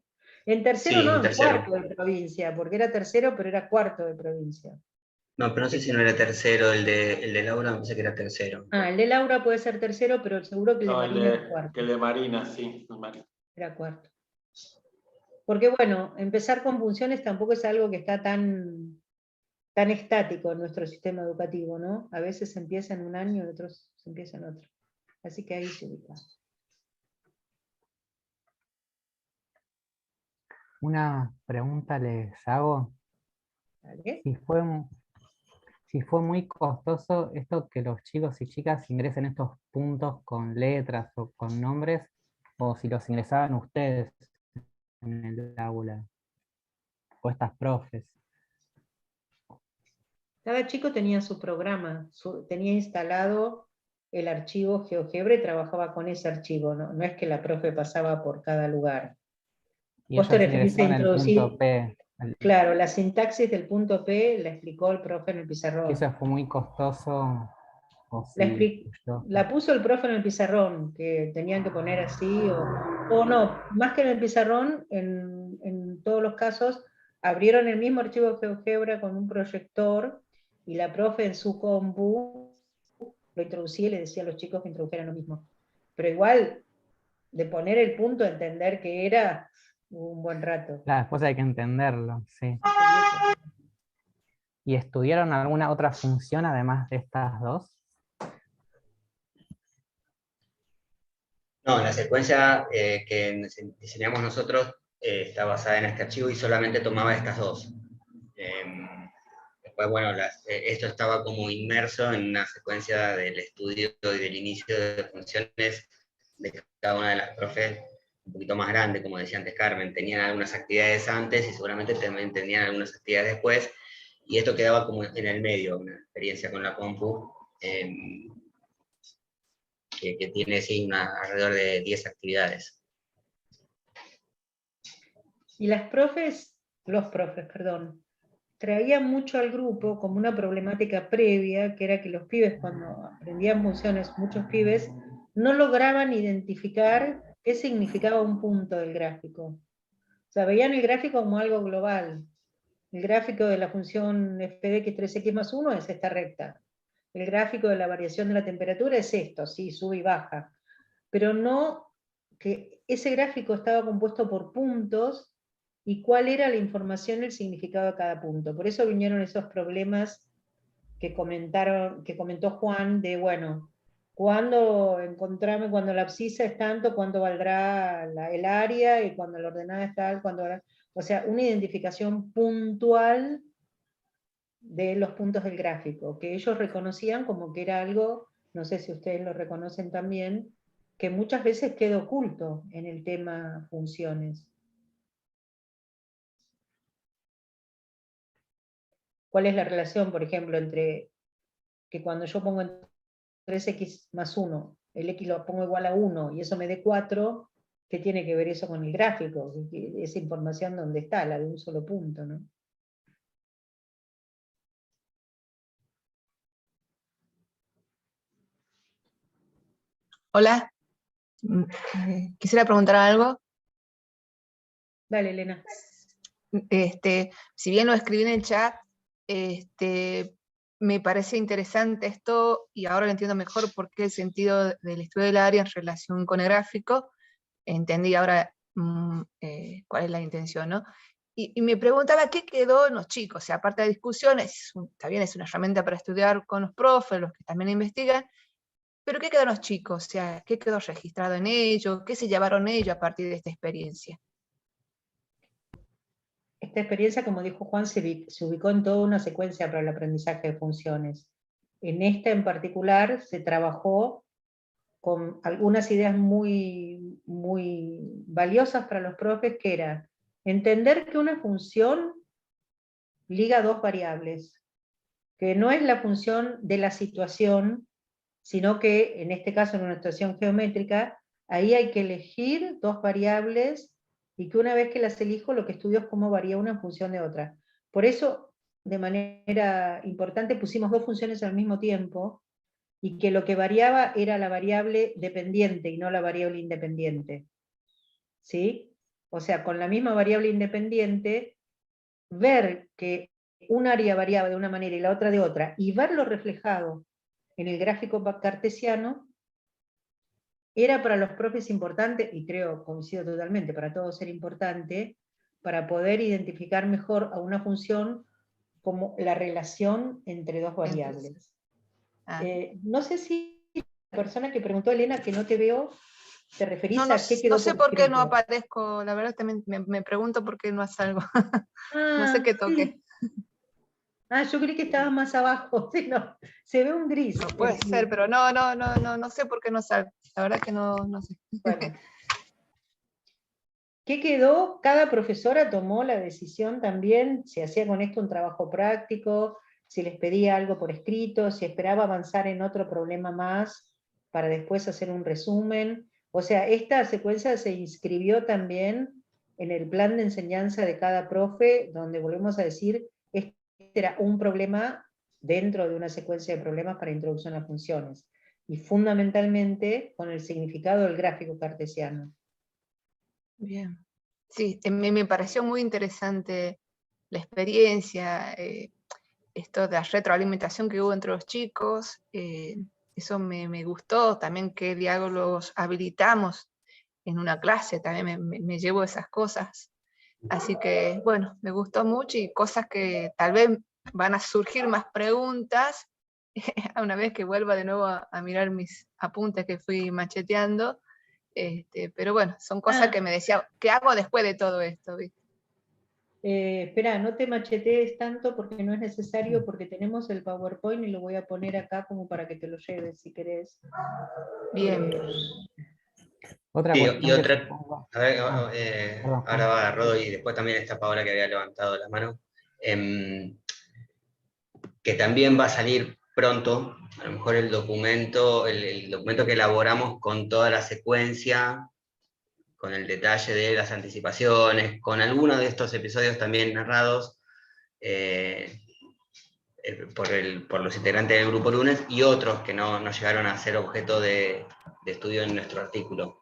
En tercero, sí, no, en cuarto de provincia, porque era tercero, pero era cuarto de provincia. No, pero no sé si no era tercero, el de Laura, no sé que era tercero. El de Laura puede ser tercero, pero seguro que el de Marina era cuarto. Que el de Marina, sí. Era cuarto. Porque bueno, empezar con funciones tampoco es algo que está tan estático en nuestro sistema educativo, ¿no? A veces se empieza en un año y otros se empieza en otro. Así que ahí se ubica. Una pregunta les hago. ¿Vale? Si fue muy costoso esto que los chicos y chicas ingresen estos puntos con letras o con nombres, o si los ingresaban ustedes en el aula, o estas profes. Cada chico tenía su programa, tenía instalado el archivo GeoGebra y trabajaba con ese archivo, no es que la profe pasaba por cada lugar. Y Vos te ellos referís a ingresaban el introducir, punto P. claro, la sintaxis del punto P la explicó el profe en el Que pizarrón. eso fue muy costoso, o La, si la puso el profe en el pizarrón, que tenían que poner así, o no, más que en el pizarrón, en todos los casos, abrieron el mismo archivo GeoGebra con un proyector, y la profe en su compu lo introducía y le decía a los chicos que introdujeran lo mismo. Pero igual, de poner el punto, entender que era un buen rato. Claro, después hay que entenderlo, sí. ¿Y estudiaron alguna otra función además de estas dos? No, la secuencia que diseñamos nosotros está basada en este archivo y solamente tomaba estas dos. Después, bueno, esto estaba como inmerso en una secuencia del estudio y del inicio de funciones de cada una de las profes, un poquito más grande, como decía antes Carmen. Tenían algunas actividades antes y seguramente también tenían algunas actividades después, y esto quedaba como en el medio, una experiencia con la compu, que tiene sí, alrededor de 10 actividades. Y los profes, perdón, traían mucho al grupo como una problemática previa, que era que los pibes, cuando aprendían funciones, muchos pibes, no lograban identificar qué significaba un punto del gráfico. O sea, veían el gráfico como algo global. El gráfico de la función f de x 3x más 1 es esta recta. El gráfico de la variación de la temperatura es esto, sí, sube y baja. Pero no que ese gráfico estaba compuesto por puntos y cuál era la información, el significado de cada punto. Por eso vinieron esos problemas que comentó Juan, de bueno, cuando la abscisa es tanto, cuánto valdrá el área, y cuando la ordenada es tal, cuánto valdrá. O sea, una identificación puntual de los puntos del gráfico, que ellos reconocían como que era algo, no sé si ustedes lo reconocen también, que muchas veces queda oculto en el tema funciones. ¿Cuál es la relación, por ejemplo, entre que cuando yo pongo en 3x más 1, el x lo pongo igual a 1 y eso me dé 4, ¿qué tiene que ver eso con el gráfico? Esa información, ¿dónde está? La de un solo punto, ¿no? Hola. Quisiera preguntar algo. Dale, Elena. Si bien lo escribí en el chat, me parece interesante esto y ahora lo entiendo mejor porque el sentido del estudio del área en relación con el gráfico, entendí ahora cuál es la intención, ¿no? Y me preguntaba qué quedó en los chicos, o sea, aparte de discusiones, también es una herramienta para estudiar con los profes, los que también investigan, pero ¿qué quedó en los chicos? O sea, ¿qué quedó registrado en ellos? ¿Qué se llevaron ellos a partir de esta experiencia? Esta experiencia, como dijo Juan, se ubicó en toda una secuencia para el aprendizaje de funciones. En esta en particular se trabajó con algunas ideas muy, muy valiosas para los profes, que era entender que una función liga dos variables, que no es la función de la situación, sino que en este caso en una situación geométrica, ahí hay que elegir dos variables, y que una vez que las elijo, lo que estudio es cómo varía una en función de otra. Por eso, de manera importante, pusimos dos funciones al mismo tiempo, y que lo que variaba era la variable dependiente y no la variable independiente. ¿Sí? O sea, con la misma variable independiente, ver que un área variaba de una manera y la otra de otra, y verlo reflejado en el gráfico cartesiano, era para los profes importante, y creo, coincido totalmente, para todos era importante, para poder identificar mejor a una función como la relación entre dos variables. Ah. No sé si la persona que preguntó, Elena, que no te veo, ¿te referís No, no, a qué quedó no sé por qué no escrito? aparezco, la verdad también me pregunto por qué no salgo. No sé Ah, qué toqué. yo creí que estabas más abajo. Sí, no, se ve un gris. No puede ser, pero no sé por qué no salgo. La verdad que no sé. Bueno. ¿Qué quedó? Cada profesora tomó la decisión también, si hacía con esto un trabajo práctico, si les pedía algo por escrito, si esperaba avanzar en otro problema más para después hacer un resumen. O sea, esta secuencia se inscribió también en el plan de enseñanza de cada profe, donde volvemos a decir, este era un problema dentro de una secuencia de problemas para introducción a funciones, y fundamentalmente con el significado del gráfico cartesiano. Bien. Sí, me pareció muy interesante la experiencia, esto de la retroalimentación que hubo entre los chicos, eso me gustó, también que diálogos habilitamos en una clase, también me llevo esas cosas. Así que, bueno, me gustó mucho y cosas que tal vez van a surgir más preguntas una vez que vuelva de nuevo a mirar mis apuntes que fui macheteando. Pero bueno, son cosas que me decía, ¿qué hago después de todo esto? ¿Viste? Espera, no te machetees tanto porque no es necesario, porque tenemos el PowerPoint y lo voy a poner acá como para que te lo lleves si querés. Bien. Otra Sí, cuestión y que otra, supongo- a ver, perdón, ahora Juan. va Rodo y después también está Paola que había levantado la mano, que también va a salir pronto, a lo mejor el documento que elaboramos con toda la secuencia, con el detalle de las anticipaciones, con algunos de estos episodios también narrados por los integrantes del Grupo Lunes y otros que no llegaron a ser objeto de estudio en nuestro artículo.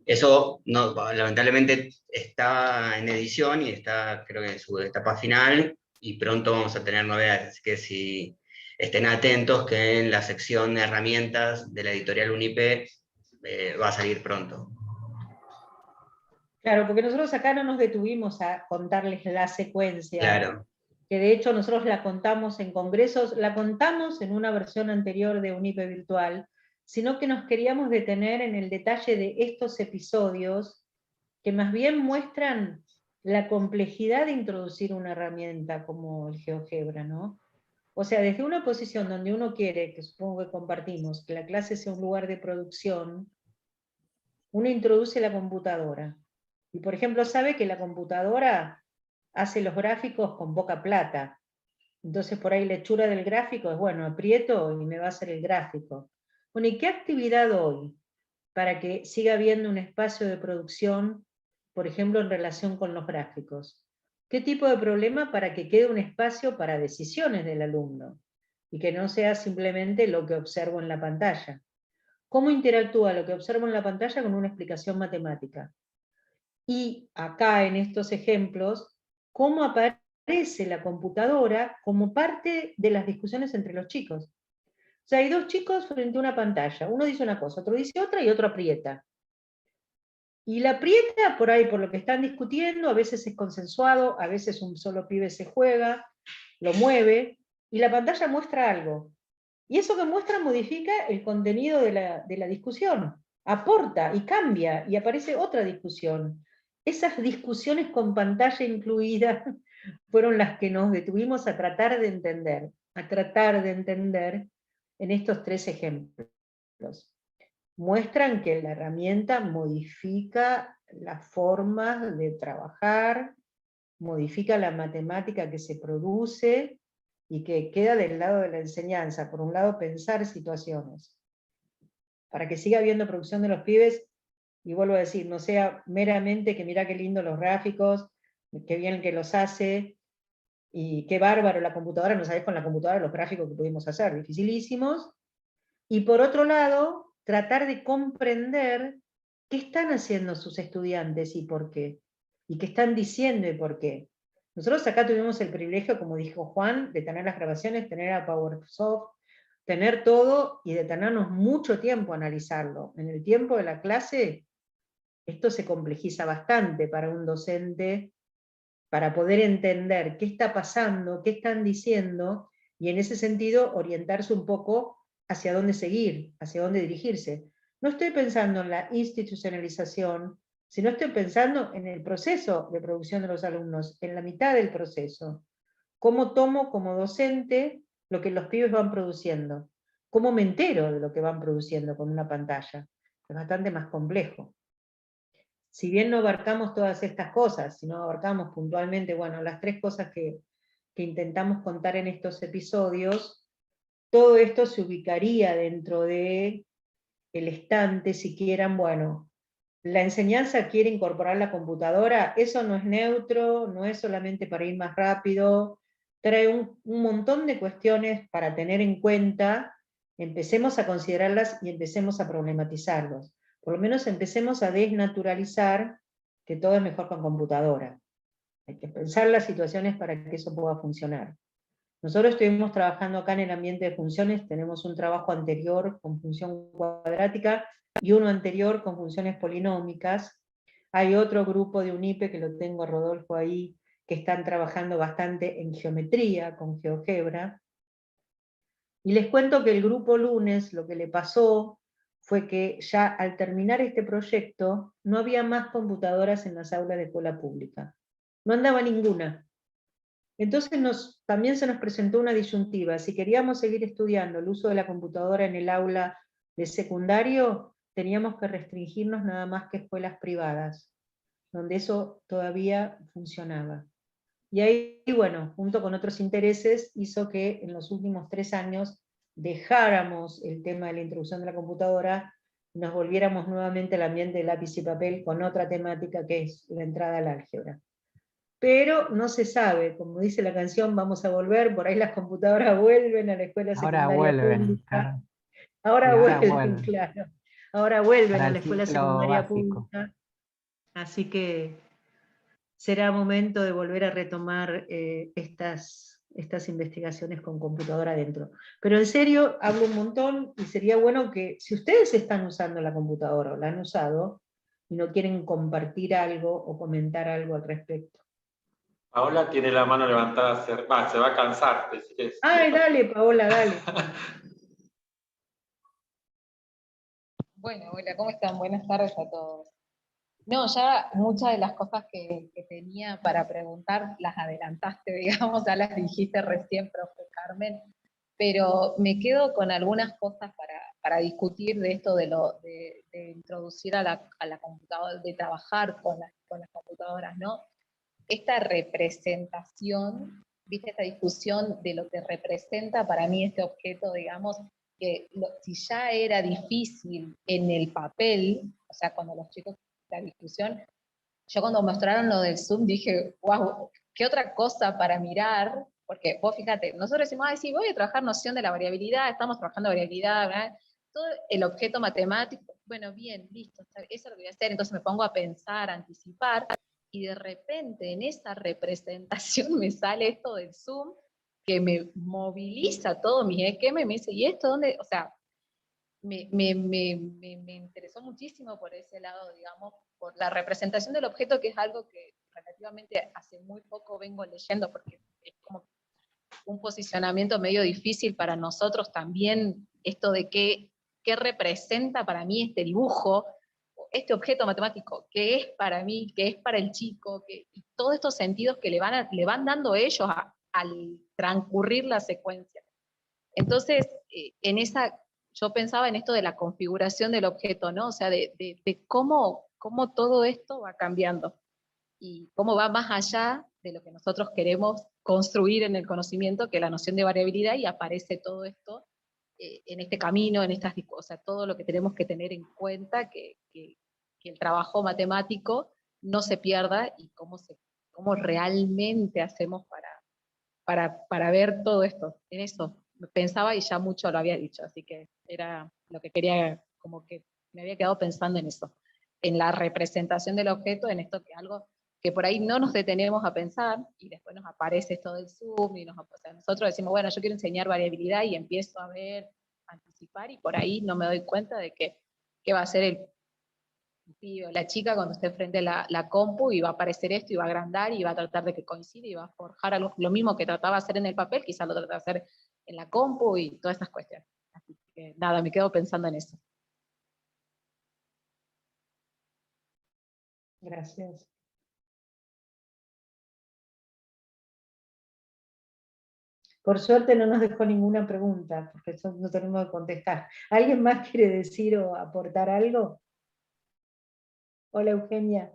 Eso lamentablemente está en edición y está, creo que en su etapa final, y pronto vamos a tener novedades, así que si estén atentos que en la sección de herramientas de la editorial Unipe va a salir pronto. Claro, porque nosotros acá no nos detuvimos a contarles la secuencia, Claro. que de hecho nosotros la contamos en congresos, la contamos en una versión anterior de Unipe Virtual, sino que nos queríamos detener en el detalle de estos episodios que más bien muestran la complejidad de introducir una herramienta como el GeoGebra, ¿no? O sea, desde una posición donde uno quiere, que supongo que compartimos, que la clase sea un lugar de producción, uno introduce la computadora. Y por ejemplo sabe que la computadora hace los gráficos con poca plata. Entonces por ahí la hechura del gráfico es, bueno, aprieto y me va a hacer el gráfico. Bueno, ¿y qué actividad doy para que siga habiendo un espacio de producción, por ejemplo, en relación con los gráficos? ¿Qué tipo de problema para que quede un espacio para decisiones del alumno? Y que no sea simplemente lo que observo en la pantalla. ¿Cómo interactúa lo que observo en la pantalla con una explicación matemática? Y acá en estos ejemplos, cómo aparece la computadora como parte de las discusiones entre los chicos. O sea, hay dos chicos frente a una pantalla, uno dice una cosa, otro dice otra y otro aprieta. Y la aprieta por ahí, por lo que están discutiendo, a veces es consensuado, a veces un solo pibe se juega, lo mueve, y la pantalla muestra algo. Y eso que muestra modifica el contenido de la discusión, aporta y cambia, y aparece otra discusión. Esas discusiones con pantalla incluida fueron las que nos detuvimos a tratar de entender en estos tres ejemplos. Muestran que la herramienta modifica las formas de trabajar, modifica la matemática que se produce y que queda del lado de la enseñanza. Por un lado, pensar situaciones, para que siga habiendo producción de los pibes, y vuelvo a decir, no sea meramente que mira qué lindo los gráficos, qué bien que los hace, y qué bárbaro la computadora, no sabés con la computadora los gráficos que pudimos hacer, dificilísimos. Y por otro lado, tratar de comprender qué están haciendo sus estudiantes y por qué, y qué están diciendo y por qué. Nosotros acá tuvimos el privilegio, como dijo Juan, de tener las grabaciones, tener a PowerSoft, tener todo y detenernos mucho tiempo a analizarlo. En el tiempo de la clase esto se complejiza bastante para un docente, para poder entender qué está pasando, qué están diciendo, y en ese sentido orientarse un poco hacia dónde seguir, hacia dónde dirigirse. No estoy pensando en la institucionalización, sino estoy pensando en el proceso de producción de los alumnos, en la mitad del proceso. ¿Cómo tomo como docente lo que los pibes van produciendo? ¿Cómo me entero de lo que van produciendo con una pantalla? Es bastante más complejo. Si bien no abarcamos todas estas cosas, sino abarcamos puntualmente, bueno, las 3 cosas que intentamos contar en estos episodios, todo esto se ubicaría dentro de el estante, si quieran, bueno, la enseñanza quiere incorporar la computadora, eso no es neutro, no es solamente para ir más rápido, trae un montón de cuestiones para tener en cuenta, empecemos a considerarlas y empecemos a problematizarlos. Por lo menos empecemos a desnaturalizar que todo es mejor con computadora. Hay que pensar las situaciones para que eso pueda funcionar. Nosotros estuvimos trabajando acá en el ambiente de funciones, tenemos un trabajo anterior con función cuadrática y uno anterior con funciones polinómicas. Hay otro grupo de UNIPE, que lo tengo a Rodolfo ahí, que están trabajando bastante en geometría, con GeoGebra. Y les cuento que el grupo lunes, lo que le pasó fue que ya al terminar este proyecto, no había más computadoras en las aulas de escuela pública. No andaba ninguna. Entonces también se nos presentó una disyuntiva. Si queríamos seguir estudiando el uso de la computadora en el aula de secundario, teníamos que restringirnos nada más que escuelas privadas, donde eso todavía funcionaba. Y ahí, bueno, junto con otros intereses, hizo que en los últimos 3 años dejáramos el tema de la introducción de la computadora y nos volviéramos nuevamente al ambiente de lápiz y papel con otra temática que es la entrada al álgebra. Pero no se sabe, como dice la canción, vamos a volver, por ahí las computadoras vuelven a la escuela Ahora secundaria vuelven, pública. claro. Ahora Sí, ahora vuelven, vuelven. claro. Ahora vuelven Para a el la escuela ciclo secundaria básico. pública. Así que será momento de volver a retomar estas investigaciones con computadora adentro. Pero en serio, hablo un montón y sería bueno que, si ustedes están usando la computadora o la han usado, y no quieren compartir algo o comentar algo al respecto. Paola tiene la mano levantada, se va a cansar. Ay, dale, Paola, dale. Bueno, hola, ¿cómo están? Buenas tardes a todos. No, ya muchas de las cosas que tenía para preguntar las adelantaste, digamos, ya las dijiste recién, profe Carmen, pero me quedo con algunas cosas para discutir de esto de introducir a la computadora, de trabajar con las computadoras, ¿no? Esta representación, viste, esta discusión de lo que representa para mí este objeto, digamos, que si ya era difícil en el papel, o sea, cuando los chicos, la discusión, yo cuando mostraron lo del Zoom dije, wow, ¿qué otra cosa para mirar? Porque vos fíjate, nosotros decimos, ay, sí, voy a trabajar noción de la variabilidad, estamos trabajando variabilidad, ¿verdad? Todo el objeto matemático, bueno, bien, listo, eso es lo que voy a hacer, entonces me pongo a pensar, a anticipar, y de repente en esa representación me sale esto del Zoom, que me moviliza todo mi esquema y me dice, ¿y esto dónde? O sea, me interesó muchísimo por ese lado, digamos, por la representación del objeto, que es algo que relativamente hace muy poco vengo leyendo, porque es como un posicionamiento medio difícil para nosotros también, esto de qué representa para mí este dibujo, este objeto matemático, qué es para mí, qué es para el chico, y todos estos sentidos que le van dando ellos al transcurrir la secuencia. Entonces, yo pensaba en esto de la configuración del objeto, ¿no? O sea, de cómo todo esto va cambiando y cómo va más allá de lo que nosotros queremos construir en el conocimiento, que es la noción de variabilidad, y aparece todo esto en este camino, en estas, o sea, todo lo que tenemos que tener en cuenta, que el trabajo matemático no se pierda, y cómo realmente hacemos para ver todo esto. En eso pensaba, y ya mucho lo había dicho, así que era lo que quería, como que me había quedado pensando en eso, en la representación del objeto, en esto que algo que por ahí no nos detenemos a pensar, y después nos aparece esto del Zoom, y o sea, nosotros decimos, bueno, yo quiero enseñar variabilidad, y empiezo a ver, anticipar, y por ahí no me doy cuenta de que va a ser pibe o la chica cuando esté frente a la compu y va a aparecer esto y va a agrandar y va a tratar de que coincida y va a forjar algo, lo mismo que trataba de hacer en el papel, quizás lo trata de hacer en la compu y todas esas cuestiones. Así que nada, me quedo pensando en eso. Gracias. Por suerte no nos dejó ninguna pregunta, porque eso no tenemos que contestar. ¿Alguien más quiere decir o aportar algo? Hola, Eugenia.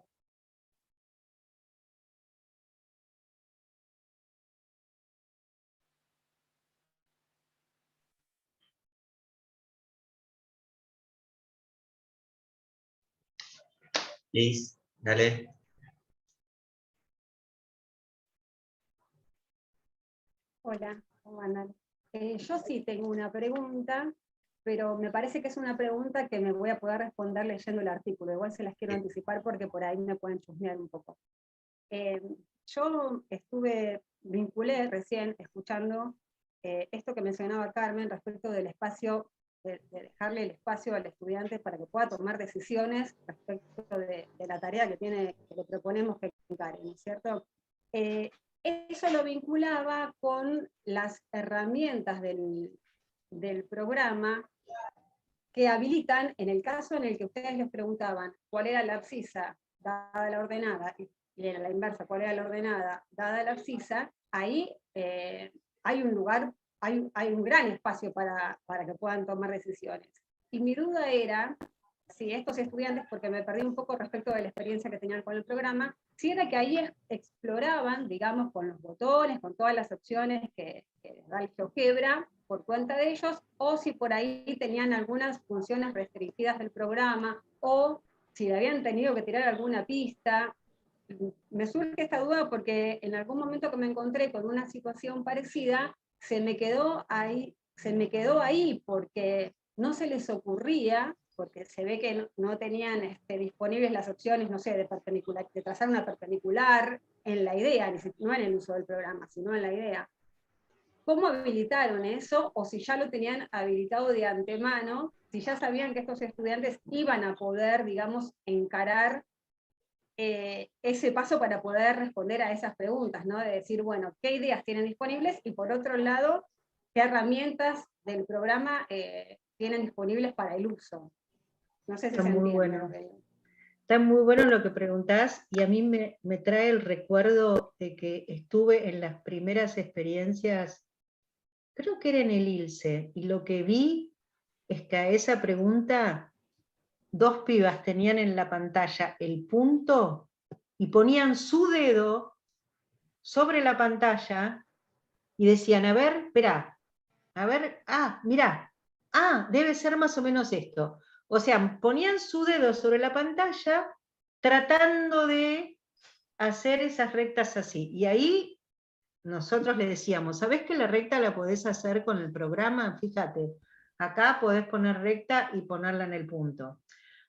Liz, dale. Hola, ¿cómo andan? Yo sí tengo una pregunta, pero me parece que es una pregunta que me voy a poder responder leyendo el artículo. Igual se las quiero anticipar porque por ahí me pueden chusmear un poco. Yo vinculé recién escuchando esto que mencionaba Carmen respecto del espacio, de dejarle el espacio al estudiante para que pueda tomar decisiones respecto de la tarea que le proponemos que encare, ¿no es cierto? Eso lo vinculaba con las herramientas del programa que habilitan, en el caso en el que ustedes les preguntaban cuál era la abscisa dada la ordenada, y era la inversa, cuál era la ordenada dada la abscisa, ahí hay un lugar, hay un gran espacio para que puedan tomar decisiones. Y mi duda era, si estos estudiantes, porque me perdí un poco respecto de la experiencia que tenían con el programa, si era que ahí exploraban, digamos, con los botones, con todas las opciones que da el GeoGebra, por cuenta de ellos, o si por ahí tenían algunas funciones restringidas del programa, o si habían tenido que tirar alguna pista. Me surge esta duda porque en algún momento que me encontré con una situación parecida, se me quedó ahí porque no se les ocurría, porque se ve que no tenían disponibles las opciones, no sé, de trazar una perpendicular en la idea, no en el uso del programa, sino en la idea. ¿Cómo habilitaron eso? O si ya lo tenían habilitado de antemano, si ya sabían que estos estudiantes iban a poder, digamos, encarar ese paso para poder responder a esas preguntas, ¿no? De decir, bueno, ¿qué ideas tienen disponibles? Y por otro lado, ¿qué herramientas del programa tienen disponibles para el uso? No sé si Está se muy entiende. bueno. Está muy bueno lo que preguntás, y a mí me trae el recuerdo de que estuve en las primeras experiencias, creo que era en el ILSE, y lo que vi es que a esa pregunta, dos pibas tenían en la pantalla el punto y ponían su dedo sobre la pantalla y decían, a ver, espera, a ver, mirá, debe ser más o menos esto. O sea, ponían su dedo sobre la pantalla tratando de hacer esas rectas así. Y ahí nosotros le decíamos, ¿sabés que la recta la podés hacer con el programa? Fíjate, acá podés poner recta y ponerla en el punto.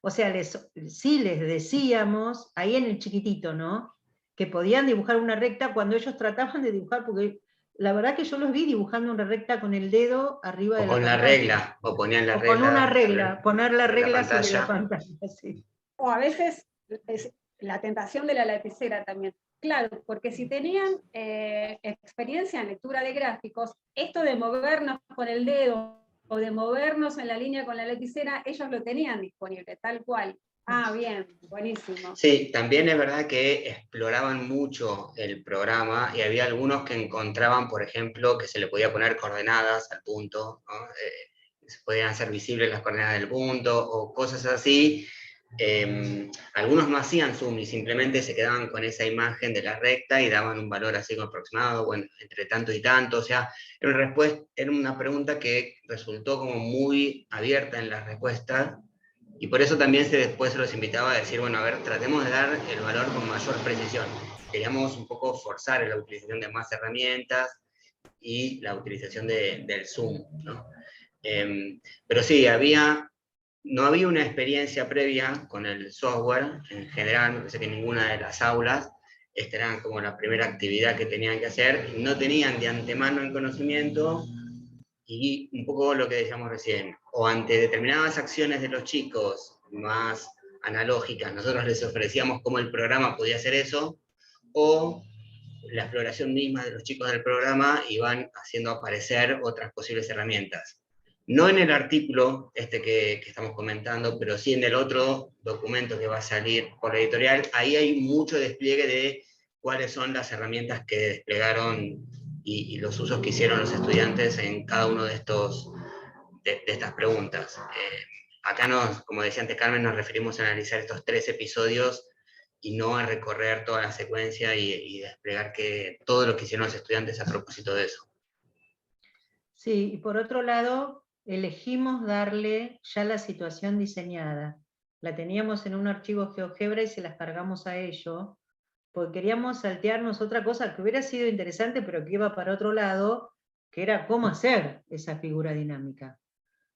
O sea, sí les decíamos, ahí en el chiquitito, ¿no? Que podían dibujar una recta cuando ellos trataban de dibujar, porque la verdad que yo los vi dibujando una recta con el dedo arriba de la pantalla. O con la regla, o ponían la o regla. con una regla, poner la regla sobre la pantalla. pantalla, sí. O a veces es la tentación de la lapicera también. Claro, porque si tenían experiencia en lectura de gráficos, esto de movernos con el dedo o de movernos en la línea con la lapicera, ellos lo tenían disponible, tal cual. Bien, buenísimo. Sí, también es verdad que exploraban mucho el programa y había algunos que encontraban, por ejemplo, que se le podía poner coordenadas al punto, ¿no? Se podían hacer visibles las coordenadas del punto o cosas así. Algunos no hacían zoom y simplemente se quedaban con esa imagen de la recta y daban un valor así como aproximado, bueno, entre tanto y tanto, o sea, era una pregunta que resultó como muy abierta en la respuesta, y por eso también después se los invitaba a decir, bueno, a ver, tratemos de dar el valor con mayor precisión. Queríamos un poco forzar la utilización de más herramientas y la utilización del zoom, ¿no? Pero sí, no había una experiencia previa con el software en general, me parece que ninguna de las aulas, esta era como la primera actividad que tenían que hacer, y no tenían de antemano el conocimiento, y un poco lo que decíamos recién, o ante determinadas acciones de los chicos más analógica, nosotros les ofrecíamos cómo el programa podía hacer eso, o la exploración misma de los chicos del programa iban haciendo aparecer otras posibles herramientas. No en el artículo que estamos comentando, pero sí en el otro documento que va a salir por la editorial, ahí hay mucho despliegue de cuáles son las herramientas que desplegaron y los usos que hicieron los estudiantes en cada uno de estas preguntas. Acá como decía antes Carmen, nos referimos a analizar estos 3 episodios y no a recorrer toda la secuencia y desplegar todo lo que hicieron los estudiantes a propósito de eso. Sí, y por otro lado, elegimos darle ya la situación diseñada. La teníamos en un archivo GeoGebra y se las cargamos a ellos, porque queríamos saltearnos otra cosa que hubiera sido interesante, pero que iba para otro lado, que era cómo hacer esa figura dinámica.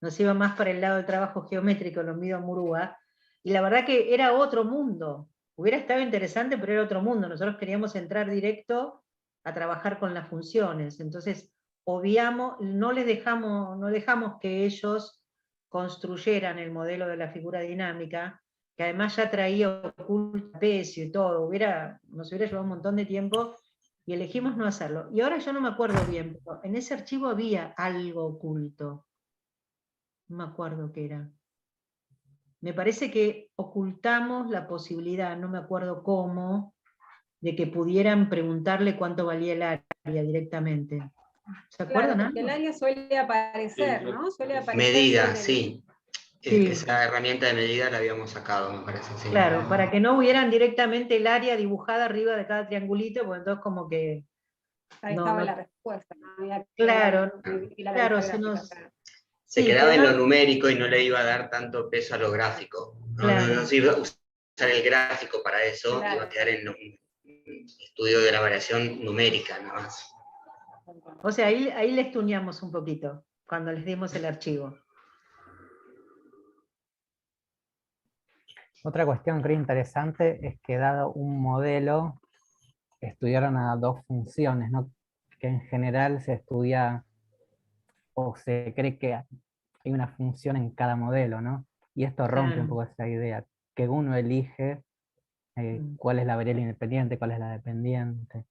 Nos iba más para el lado del trabajo geométrico, lo mido a Murúa, y la verdad que era otro mundo. Hubiera estado interesante, pero era otro mundo. Nosotros queríamos entrar directo a trabajar con las funciones. Entonces, obviamos, no dejamos que ellos construyeran el modelo de la figura dinámica, que además ya traía oculto peso y todo. Nos hubiera llevado un montón de tiempo, y elegimos no hacerlo. Y ahora yo no me acuerdo bien, pero en ese archivo había algo oculto. No me acuerdo qué era. Me parece que ocultamos la posibilidad, no me acuerdo cómo, de que pudieran preguntarle cuánto valía el área directamente. ¿Se acuerdan Claro, porque algo? el área suele aparecer, ¿no? Suele aparecer. Medida, sobre el- sí. Sí. Esa herramienta de medida la habíamos sacado, me parece. Sí. Claro, para que no hubieran directamente el área dibujada arriba de cada triangulito, porque entonces como que... Ahí no, estaba no- la respuesta, ¿no? Había que Claro, ir a la claro, lista se gráfica, nos... claro. Se Sí, quedaba en pero lo numérico y no le iba a dar tanto peso a lo gráfico. Claro. No se iba a usar el gráfico para eso, Claro. iba a quedar en un estudio de la variación numérica nada más. O sea, ahí les tuneamos un poquito, cuando les dimos el archivo. Otra cuestión creo interesante es que dado un modelo, estudiaron a 2 funciones, ¿no? Que en general se estudia o se cree que hay una función en cada modelo, ¿no? Y esto rompe Claro. un poco esa idea, que uno elige cuál es la variable independiente, cuál es la dependiente.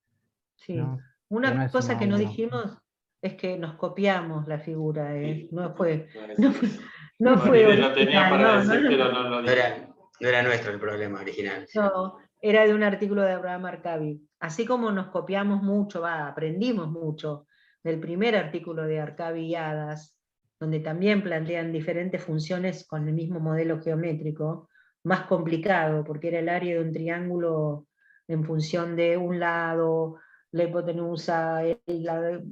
Sí. ¿no? Una Que no es cosa uno que a no uno. dijimos es que nos copiamos la figura, no fue Lo tenía original, para no, decir, no, pero no lo dije. No era nuestro el problema original. no, era de un artículo de Abraham Arcavi. Así como nos copiamos mucho, aprendimos mucho del primer artículo de Arcavi y Hadas, donde también plantean diferentes funciones con el mismo modelo geométrico, más complicado, porque era el área de un triángulo en función de un lado, la hipotenusa,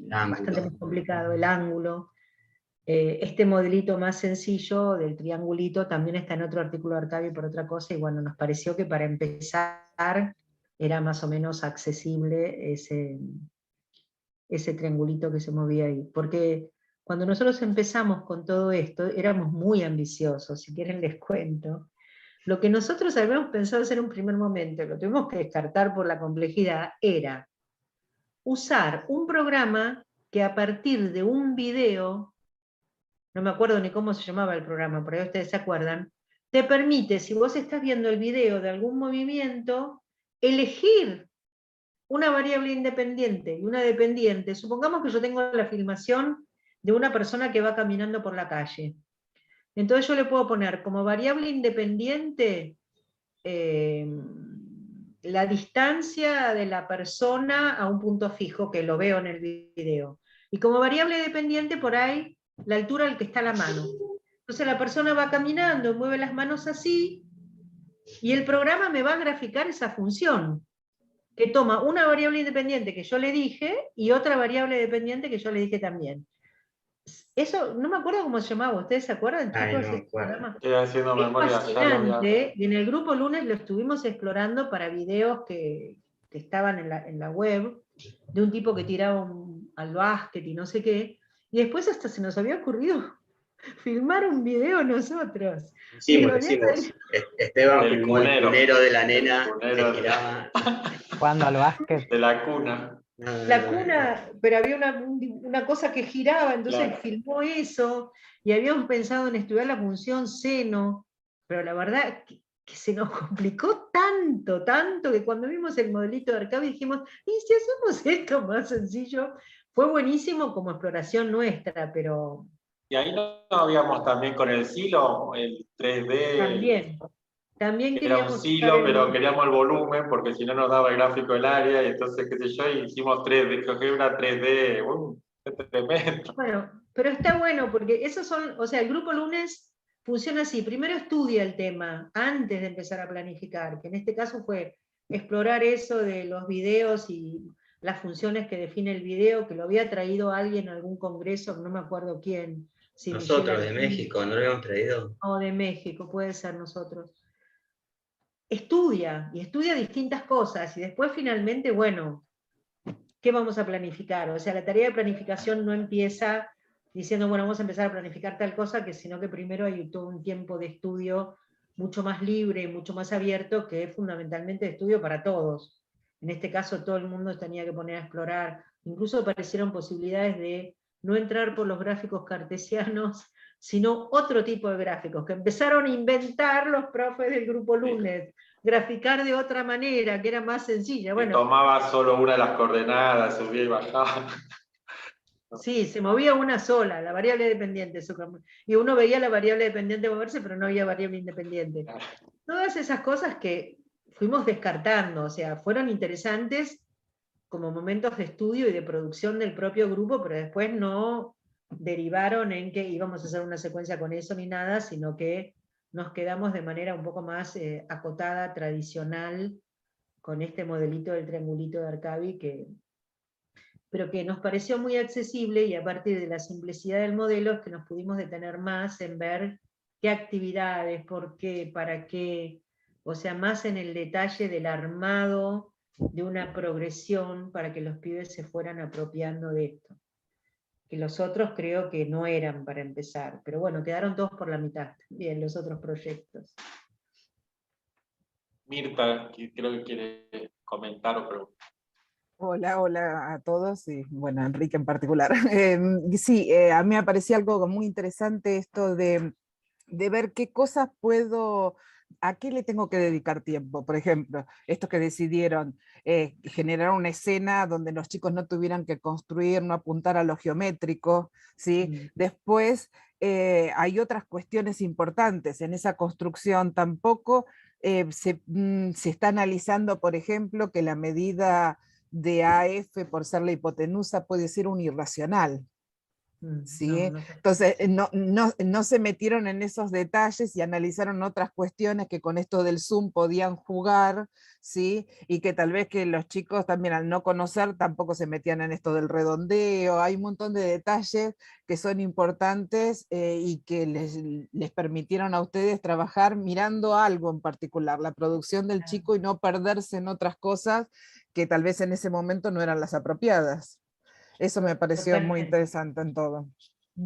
bastante más complicado, el ángulo. Este modelito más sencillo del triangulito también está en otro artículo de Arcavi por otra cosa, y bueno, nos pareció que para empezar era más o menos accesible ese triangulito que se movía ahí. Porque cuando nosotros empezamos con todo esto, éramos muy ambiciosos, si quieren les cuento. Lo que nosotros habíamos pensado hacer en un primer momento, lo tuvimos que descartar por la complejidad, era usar un programa que a partir de un video, no me acuerdo ni cómo se llamaba el programa, por ahí ustedes se acuerdan, te permite, si vos estás viendo el video de algún movimiento, elegir una variable independiente y una dependiente. Supongamos que yo tengo la filmación de una persona que va caminando por la calle. Entonces yo le puedo poner como variable independiente la distancia de la persona a un punto fijo, que lo veo en el video. Y como variable dependiente por ahí, la altura al que está la mano. Entonces la persona va caminando, mueve las manos así, y el programa me va a graficar esa función, que toma una variable independiente que yo le dije, y otra variable dependiente que yo le dije también. Eso, no me acuerdo cómo se llamaba, ¿ustedes se acuerdan, chicos? No me acuerdo. Estoy haciendo Es memoria, ya lo voy a... fascinante, y en el grupo lunes lo estuvimos explorando para videos que estaban en la web, de un tipo que tiraba al básquet y no sé qué, y después hasta se nos había ocurrido filmar un video nosotros. Sí, lo hicimos. Esteban filmó el cunero de la nena que giraba. Jugando al básquet. De la cuna. La cuna, pero había una cosa que giraba, entonces Claro. filmó eso, y habíamos pensado en estudiar la función seno, pero la verdad que se nos complicó tanto, tanto, que cuando vimos el modelito de Arcavi dijimos, ¿y si hacemos esto más sencillo? Fue buenísimo como exploración nuestra, pero Y ahí no habíamos también con el silo, el 3D, también que era un queríamos usar silo, el pero modelo. queríamos el volumen, porque si no nos daba el gráfico del área, y entonces, qué sé yo, y hicimos 3D, GeoGebra 3D, qué tremendo. Bueno, pero está bueno porque esos son, o sea, el grupo lunes funciona así. Primero estudia el tema antes de empezar a planificar, que en este caso fue explorar eso de los videos y las funciones que define el video, que lo había traído alguien a algún congreso, no me acuerdo quién. Si Nosotros Michelle de México, ¿no lo habíamos traído? o de México, puede ser nosotros. Estudia, y estudia distintas cosas, y después finalmente, bueno, ¿qué vamos a planificar? O sea, la tarea de planificación no empieza diciendo, bueno, vamos a empezar a planificar tal cosa, sino que primero hay todo un tiempo de estudio mucho más libre, mucho más abierto, que es fundamentalmente de estudio para todos. En este caso todo el mundo tenía que poner a explorar, incluso aparecieron posibilidades de no entrar por los gráficos cartesianos, sino otro tipo de gráficos, que empezaron a inventar los profes del grupo lunes, graficar de otra manera, que era más sencilla. Que Bueno, tomaba solo una de las coordenadas, subía y bajaba. sí, se movía una sola, la variable dependiente. Y uno veía la variable dependiente moverse, pero no había variable independiente. Todas esas cosas que fuimos descartando, o sea, fueron interesantes como momentos de estudio y de producción del propio grupo, pero después no derivaron en que íbamos a hacer una secuencia con eso ni nada, sino que nos quedamos de manera un poco más acotada, tradicional, con este modelito del triangulito de Arcavi, pero que nos pareció muy accesible, y a partir de la simplicidad del modelo es que nos pudimos detener más en ver qué actividades, por qué, para qué, o sea, más en el detalle del armado de una progresión para que los pibes se fueran apropiando de esto. Que los otros creo que no eran para empezar, pero bueno, quedaron todos por la mitad, bien, los otros proyectos. Mirta, que creo que quiere comentar o preguntar. Hola, hola a todos y bueno, a Enrique en particular. Sí, a mí me parecía algo muy interesante esto de ver qué cosas puedo, a qué le tengo que dedicar tiempo. Por ejemplo, estos que decidieron generar una escena donde los chicos no tuvieran que construir, no apuntar a lo geométrico, ¿sí? Después hay otras cuestiones importantes en esa construcción tampoco. Se está analizando, por ejemplo, que la medida de AF por ser la hipotenusa puede ser un irracional. ¿Sí? Entonces no se metieron en esos detalles y analizaron otras cuestiones que con esto del Zoom podían jugar, ¿sí? Y que tal vez que los chicos también al no conocer tampoco se metían en esto del redondeo. Hay un montón de detalles que son importantes y que les permitieron a ustedes trabajar mirando algo en particular, la producción del chico, y no perderse en otras cosas que tal vez en ese momento no eran las apropiadas. Eso me pareció muy interesante en todo.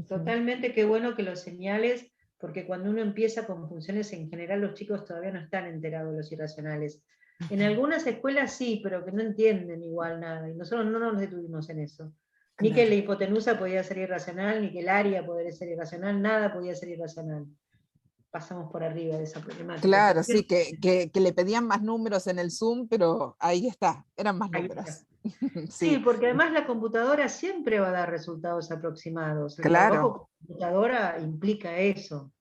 Totalmente, qué bueno que lo señales, porque cuando uno empieza con funciones en general, los chicos todavía no están enterados de los irracionales. En algunas escuelas sí, pero que no entienden igual nada, y nosotros no nos detuvimos en eso. Ni que la hipotenusa podía ser irracional, ni que el área podía ser irracional, nada podía ser irracional. Pasamos por arriba de esa problemática. Claro, sí, que le pedían más números en el Zoom, pero ahí está, eran más números. Sí, porque además la computadora siempre va a dar resultados aproximados. El trabajo con computadora implica eso.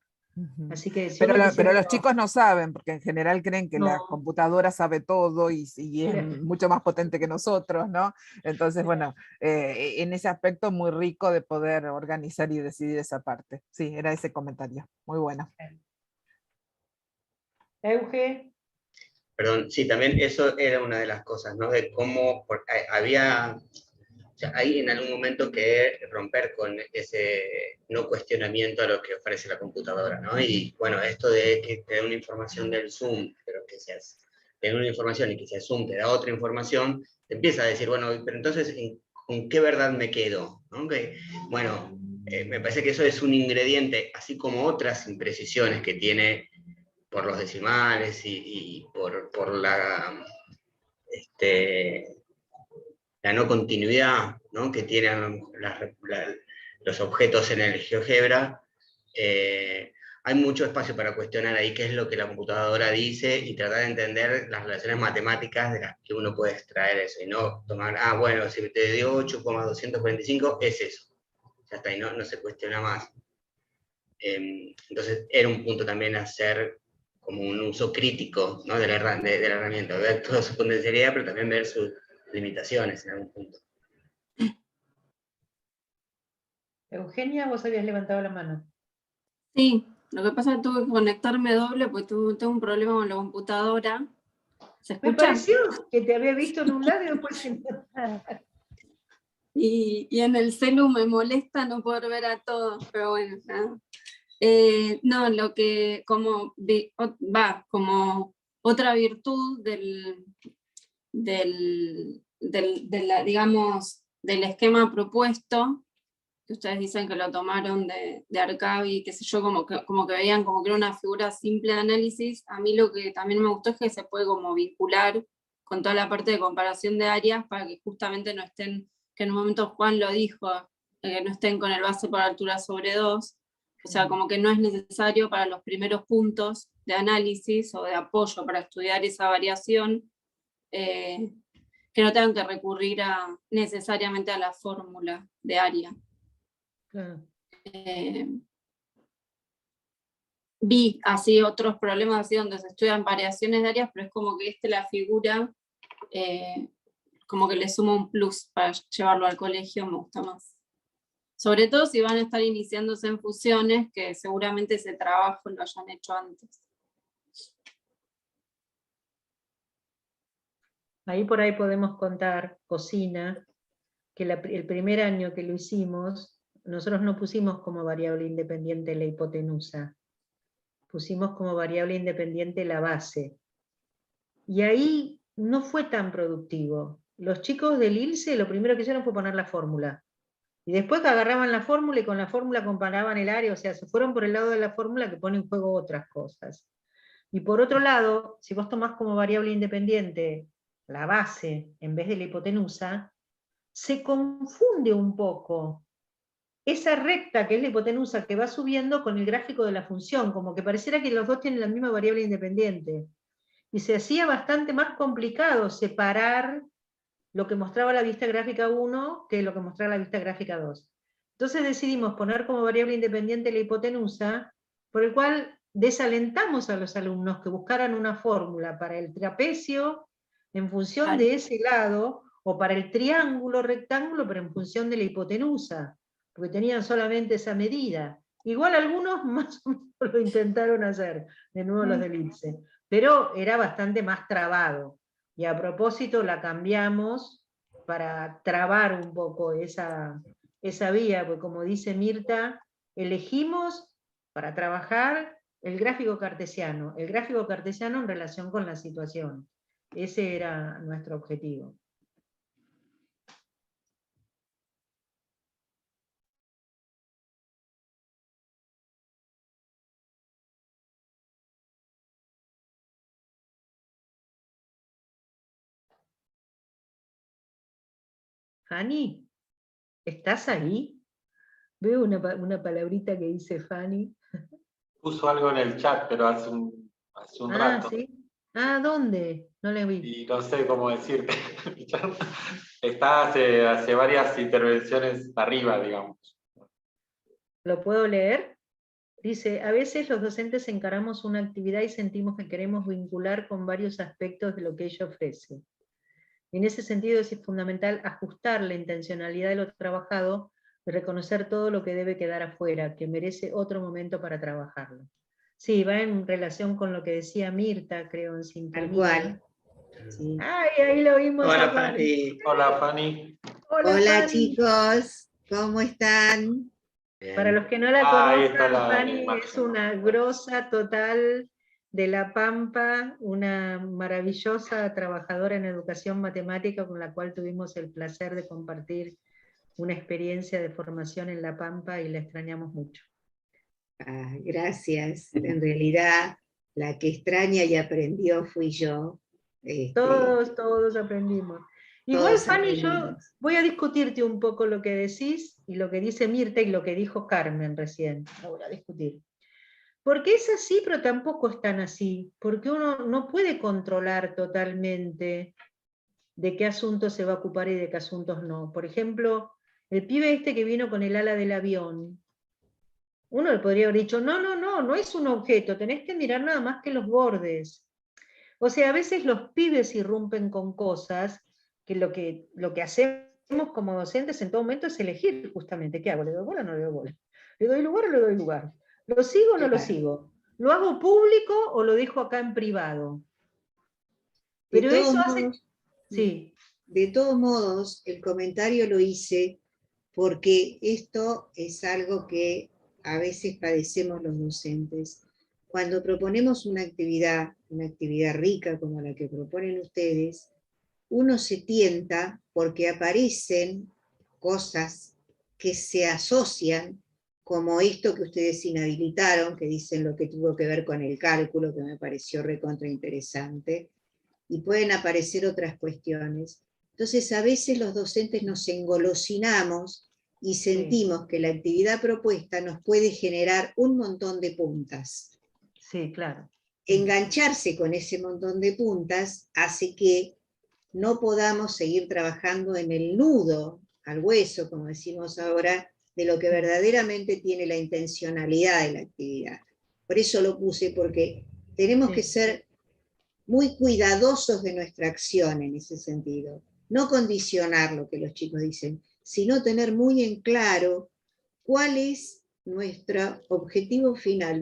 Así que pero los chicos no saben, porque en general creen que la computadora sabe todo y es mucho más potente que nosotros, ¿no? Entonces, bueno, en ese aspecto muy rico de poder organizar y decidir esa parte. Sí, era ese comentario. Muy bueno. Euge. Perdón, sí, también eso era una de las cosas, ¿no? De cómo había, o sea, hay en algún momento que romper con ese no cuestionamiento a lo que ofrece la computadora, ¿no? Y bueno, esto de que te da una información del Zoom, pero que seas, te da una información y que sea Zoom te da otra información, te empieza a decir, bueno, pero entonces, ¿con qué verdad me quedo? ¿No? Que, bueno, me parece que eso es un ingrediente, así como otras imprecisiones que tiene por los decimales y por la, la no continuidad, ¿no? Que tienen los objetos en el GeoGebra, hay mucho espacio para cuestionar ahí qué es lo que la computadora dice y tratar de entender las relaciones matemáticas de las que uno puede extraer eso, y no tomar, bueno, si te dio 8,245 es eso. Ya está, y no se cuestiona más. Entonces era un punto también hacer como un uso crítico, ¿no? de la herramienta, ver toda su potencialidad, pero también ver sus limitaciones en algún punto. Eugenia, vos habías levantado la mano. Sí, lo que pasa es que tuve que conectarme doble porque tengo un problema con la computadora. ¿Se Me escucha? pareció que te había visto en un lado y después en otro. Y en el celu me molesta no poder ver a todos, pero bueno, nada. No, lo que como otra virtud digamos, del esquema propuesto, que ustedes dicen que lo tomaron de Arcavi, qué sé yo, como que veían como que era una figura simple de análisis. A mí lo que también me gustó es que se puede como vincular con toda la parte de comparación de áreas para que justamente no estén, que en un momento Juan lo dijo, que no estén con el base por altura sobre 2, o sea, como que no es necesario para los primeros puntos de análisis o de apoyo para estudiar esa variación, que no tengan que recurrir necesariamente a la fórmula de área. Claro. Vi así otros problemas así donde se estudian variaciones de áreas, pero es como que la figura como que le suma un plus para llevarlo al colegio, me gusta más. Sobre todo si van a estar iniciándose en fusiones, que seguramente ese trabajo lo hayan hecho antes. Ahí por ahí podemos contar, cocina, que el primer año que lo hicimos, nosotros no pusimos como variable independiente la hipotenusa, pusimos como variable independiente la base. Y ahí no fue tan productivo. Los chicos del ILSE lo primero que hicieron fue poner la fórmula. Y después que agarraban la fórmula y con la fórmula comparaban el área, o sea, se fueron por el lado de la fórmula que pone en juego otras cosas. Y por otro lado, si vos tomás como variable independiente la base en vez de la hipotenusa, se confunde un poco esa recta que es la hipotenusa que va subiendo con el gráfico de la función, como que pareciera que los dos tienen la misma variable independiente. Y se hacía bastante más complicado separar lo que mostraba la vista gráfica 1 que lo que mostraba la vista gráfica 2. Entonces decidimos poner como variable independiente la hipotenusa, por el cual desalentamos a los alumnos que buscaran una fórmula para el trapecio en función de ese lado, o para el triángulo rectángulo, pero en función de la hipotenusa, porque tenían solamente esa medida. Igual algunos más o menos lo intentaron hacer, de nuevo los del IPSE, pero era bastante más trabado. Y a propósito la cambiamos para trabar un poco esa vía, porque como dice Mirta, elegimos para trabajar el gráfico cartesiano en relación con la situación. Ese era nuestro objetivo. Fanny, ¿estás ahí? Veo una palabrita que dice Fanny. Puso algo en el chat, pero hace un rato. ¿Sí? ¿Dónde? No le vi. Y no sé cómo decirte. Está hace varias intervenciones arriba, digamos. ¿Lo puedo leer? Dice, a veces los docentes encaramos una actividad y sentimos que queremos vincular con varios aspectos de lo que ella ofrece. En ese sentido es fundamental ajustar la intencionalidad de lo trabajado y reconocer todo lo que debe quedar afuera, que merece otro momento para trabajarlo. Sí, va en relación con lo que decía Mirta, creo, en sintonía. Tal cual. Sí. ¡Ay, ahí lo vimos! Hola, Fanny. Hola, Fanny. Hola, Fanny. chicos, ¿cómo están? Para los que no la conozcan, Fanny es una grosa total de La Pampa, una maravillosa trabajadora en educación matemática con la cual tuvimos el placer de compartir una experiencia de formación en La Pampa y la extrañamos mucho. Gracias. En realidad, la que extraña y aprendió fui yo. Todos aprendimos. Igual, Todos Fanny, yo aprendimos. voy a discutirte un poco lo que decís y lo que dice Mirta y lo que dijo Carmen recién. Lo voy a discutir. Porque es así, pero tampoco es tan así, porque uno no puede controlar totalmente de qué asuntos se va a ocupar y de qué asuntos no. Por ejemplo, el pibe este que vino con el ala del avión, uno le podría haber dicho, no es un objeto, tenés que mirar nada más que los bordes. O sea, a veces los pibes irrumpen con cosas que lo que hacemos como docentes en todo momento es elegir justamente, ¿qué hago? ¿Le doy bola o no le doy bola? ¿Le doy lugar o le doy lugar? ¿Lo sigo o no lo sigo? ¿Lo hago público o lo dejo acá en privado? Pero eso hace... Sí. De todos modos, el comentario lo hice porque esto es algo que a veces padecemos los docentes. Cuando proponemos una actividad rica como la que proponen ustedes, uno se tienta porque aparecen cosas que se asocian, como esto que ustedes inhabilitaron, que dicen lo que tuvo que ver con el cálculo, que me pareció recontra interesante, y pueden aparecer otras cuestiones. Entonces, a veces los docentes nos engolosinamos y sentimos que la actividad propuesta nos puede generar un montón de puntas. Sí, claro. Engancharse con ese montón de puntas hace que no podamos seguir trabajando en el nudo, al hueso, como decimos ahora, de lo que verdaderamente tiene la intencionalidad de la actividad. Por eso lo puse, porque tenemos que ser muy cuidadosos de nuestra acción en ese sentido. No condicionar lo que los chicos dicen, sino tener muy en claro cuál es nuestro objetivo final,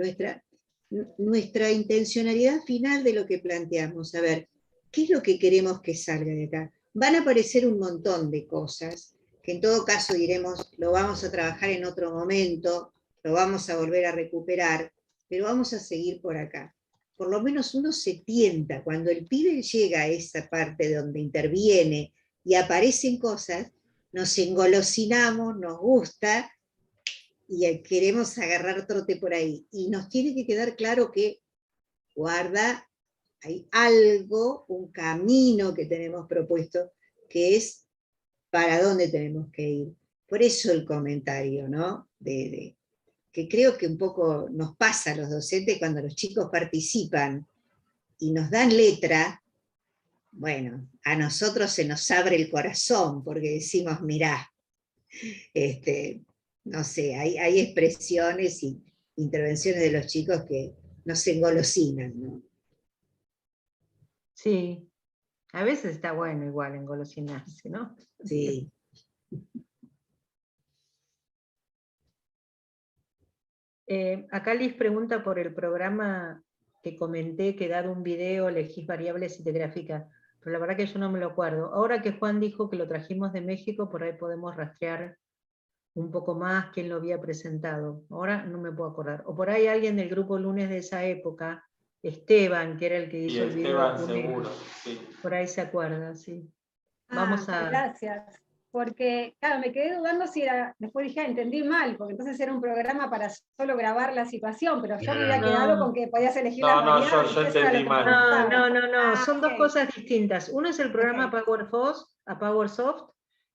nuestra intencionalidad final de lo que planteamos. A ver, ¿qué es lo que queremos que salga de acá? Van a aparecer un montón de cosas, que en todo caso diremos, lo vamos a trabajar en otro momento, lo vamos a volver a recuperar, pero vamos a seguir por acá. Por lo menos uno se tienta, cuando el pibe llega a esa parte donde interviene y aparecen cosas, nos engolosinamos, nos gusta, y queremos agarrar trote por ahí. Y nos tiene que quedar claro que, guarda, hay algo, un camino que tenemos propuesto, que es para dónde tenemos que ir. Por eso el comentario, ¿no? Que creo que un poco nos pasa a los docentes cuando los chicos participan y nos dan letra. Bueno, a nosotros se nos abre el corazón porque decimos, mirá, no sé, hay expresiones y intervenciones de los chicos que nos engolosinan, ¿no? Sí, a veces está bueno igual engolosinarse, ¿no? Sí. Acá Liz pregunta por el programa que comenté, que dado un video elegís variables y te grafica, pero la verdad que yo no me lo acuerdo. Ahora que Juan dijo que lo trajimos de México, por ahí podemos rastrear un poco más quién lo había presentado. Ahora no me puedo acordar. O por ahí alguien del grupo Lunes de esa época, Esteban, que era el que hizo el video. Esteban seguro, sí. Por ahí se acuerda, sí. Vamos a... Gracias. Porque, claro, me quedé dudando si era, después dije, entendí mal, porque entonces era un programa para solo grabar la situación, pero yo me había quedado con que podías elegir la variable. Yo entendí mal. No, son dos cosas distintas. Uno es el programa PowerSoft, que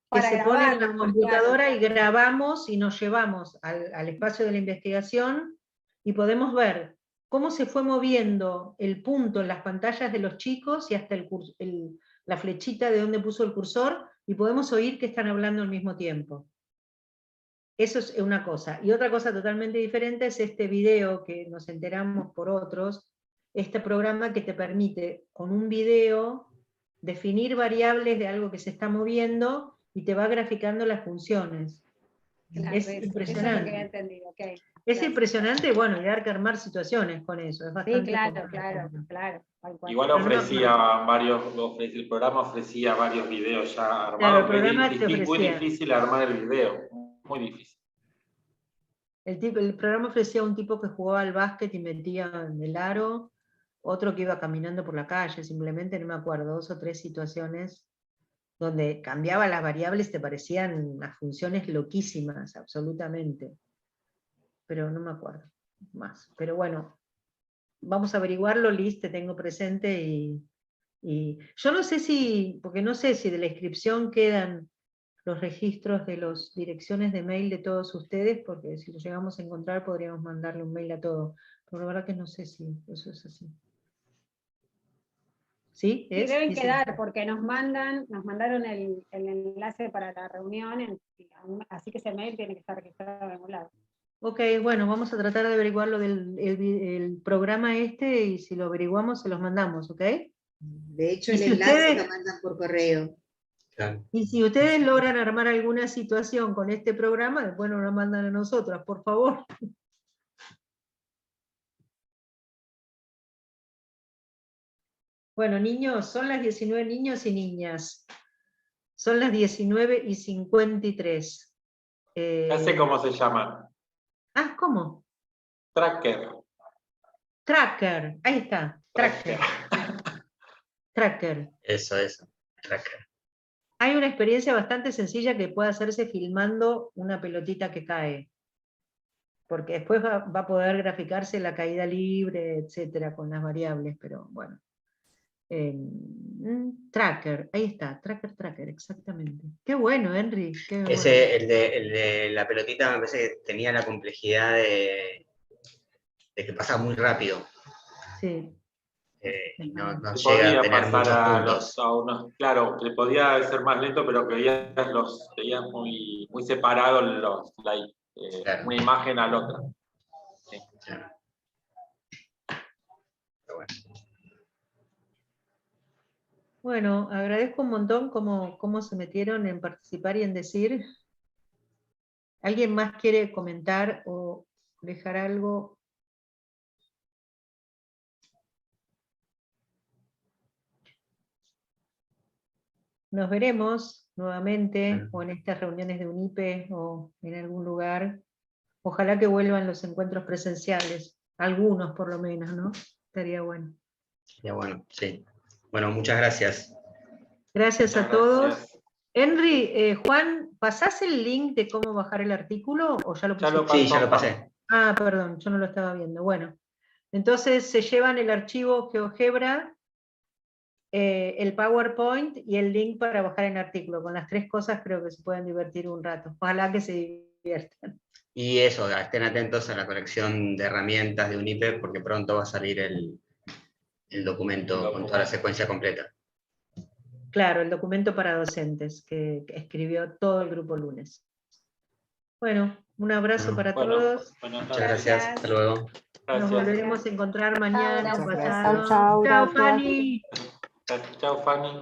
para se grabar, pone en la computadora claro. y grabamos y nos llevamos al espacio de la investigación y podemos ver cómo se fue moviendo el punto en las pantallas de los chicos y hasta la flechita de donde puso el cursor, y podemos oír que están hablando al mismo tiempo. Eso es una cosa. Y otra cosa totalmente diferente es este video que nos enteramos por otros, este programa que te permite con un video definir variables de algo que se está moviendo y te va graficando las funciones. Claro, Es eso impresionante. es lo que había entendido. Okay. Es impresionante, bueno, y dar que armar situaciones con eso. Es bastante claro. Igual el programa ofrecía varios videos ya armados. Claro, el programa te muy ofrecía. difícil armar el video, muy difícil. El programa ofrecía un tipo que jugaba al básquet y metía en el aro, otro que iba caminando por la calle, simplemente no me acuerdo, 2 o 3 situaciones donde cambiaba las variables, te parecían unas funciones loquísimas, absolutamente. Pero no me acuerdo más. Pero bueno, vamos a averiguarlo, Liz, te tengo presente y yo no sé porque no sé si de la inscripción quedan los registros de las direcciones de mail de todos ustedes, porque si los llegamos a encontrar podríamos mandarle un mail a todos. Por la verdad que no sé si eso es así. ¿Sí? Sí, ¿Es? deben Dice- quedar, porque nos mandaron el enlace para la reunión, así que ese mail tiene que estar registrado en algún lado. Ok, bueno, vamos a tratar de averiguar lo del el programa este y si lo averiguamos se los mandamos, ¿ok? De hecho, Y el si enlace ustedes- lo mandan por correo. Claro. Y si ustedes logran armar alguna situación con este programa, después nos lo mandan a nosotras, por favor. Bueno, niños, son las 19 niños y niñas. Son las 19:53. Ya sé cómo se llama. Ah, ¿cómo? Tracker. Tracker, ahí está, tracker. Tracker. Eso, tracker. Hay una experiencia bastante sencilla que puede hacerse filmando una pelotita que cae. Porque después va a poder graficarse la caída libre, etcétera, con las variables, pero bueno. Tracker, ahí está, tracker, exactamente. Qué bueno, Henry. Qué bueno. Ese, el de la pelotita me parece que tenía la complejidad de que pasa muy rápido. Sí. Y no Se llega a podía tener muchos pasar puntos. a unos, claro, se podía ser más lento, pero que veías muy separados Claro. una imagen a la otra. Sí. Claro. Pero bueno. Bueno, agradezco un montón cómo se metieron en participar y en decir. ¿Alguien más quiere comentar o dejar algo? Nos veremos nuevamente o en estas reuniones de UNIPE o en algún lugar. Ojalá que vuelvan los encuentros presenciales, algunos por lo menos, ¿no? Estaría bueno. Ya bueno, sí. Bueno, muchas gracias. Gracias a Muchas todos. gracias. Henry, Juan, ¿pasás el link de cómo bajar el artículo o ya lo Ya lo pusiste? Sí, ya lo pasó, pasé. Ah, perdón, yo no lo estaba viendo. Bueno, entonces se llevan el archivo GeoGebra, el PowerPoint y el link para bajar el artículo. Con las tres cosas creo que se pueden divertir un rato. Ojalá que se diviertan. Y eso, estén atentos a la colección de herramientas de UNIPE porque pronto va a salir el documento con toda la secuencia completa. Claro, el documento para docentes que escribió todo el grupo lunes. Bueno, un abrazo para todos. Buenas Muchas tardes. gracias. Hasta luego. Nos Gracias. volveremos a encontrar mañana, Chao, pasado. Chao, Chao, gracias. Fanny. Chao, Fanny.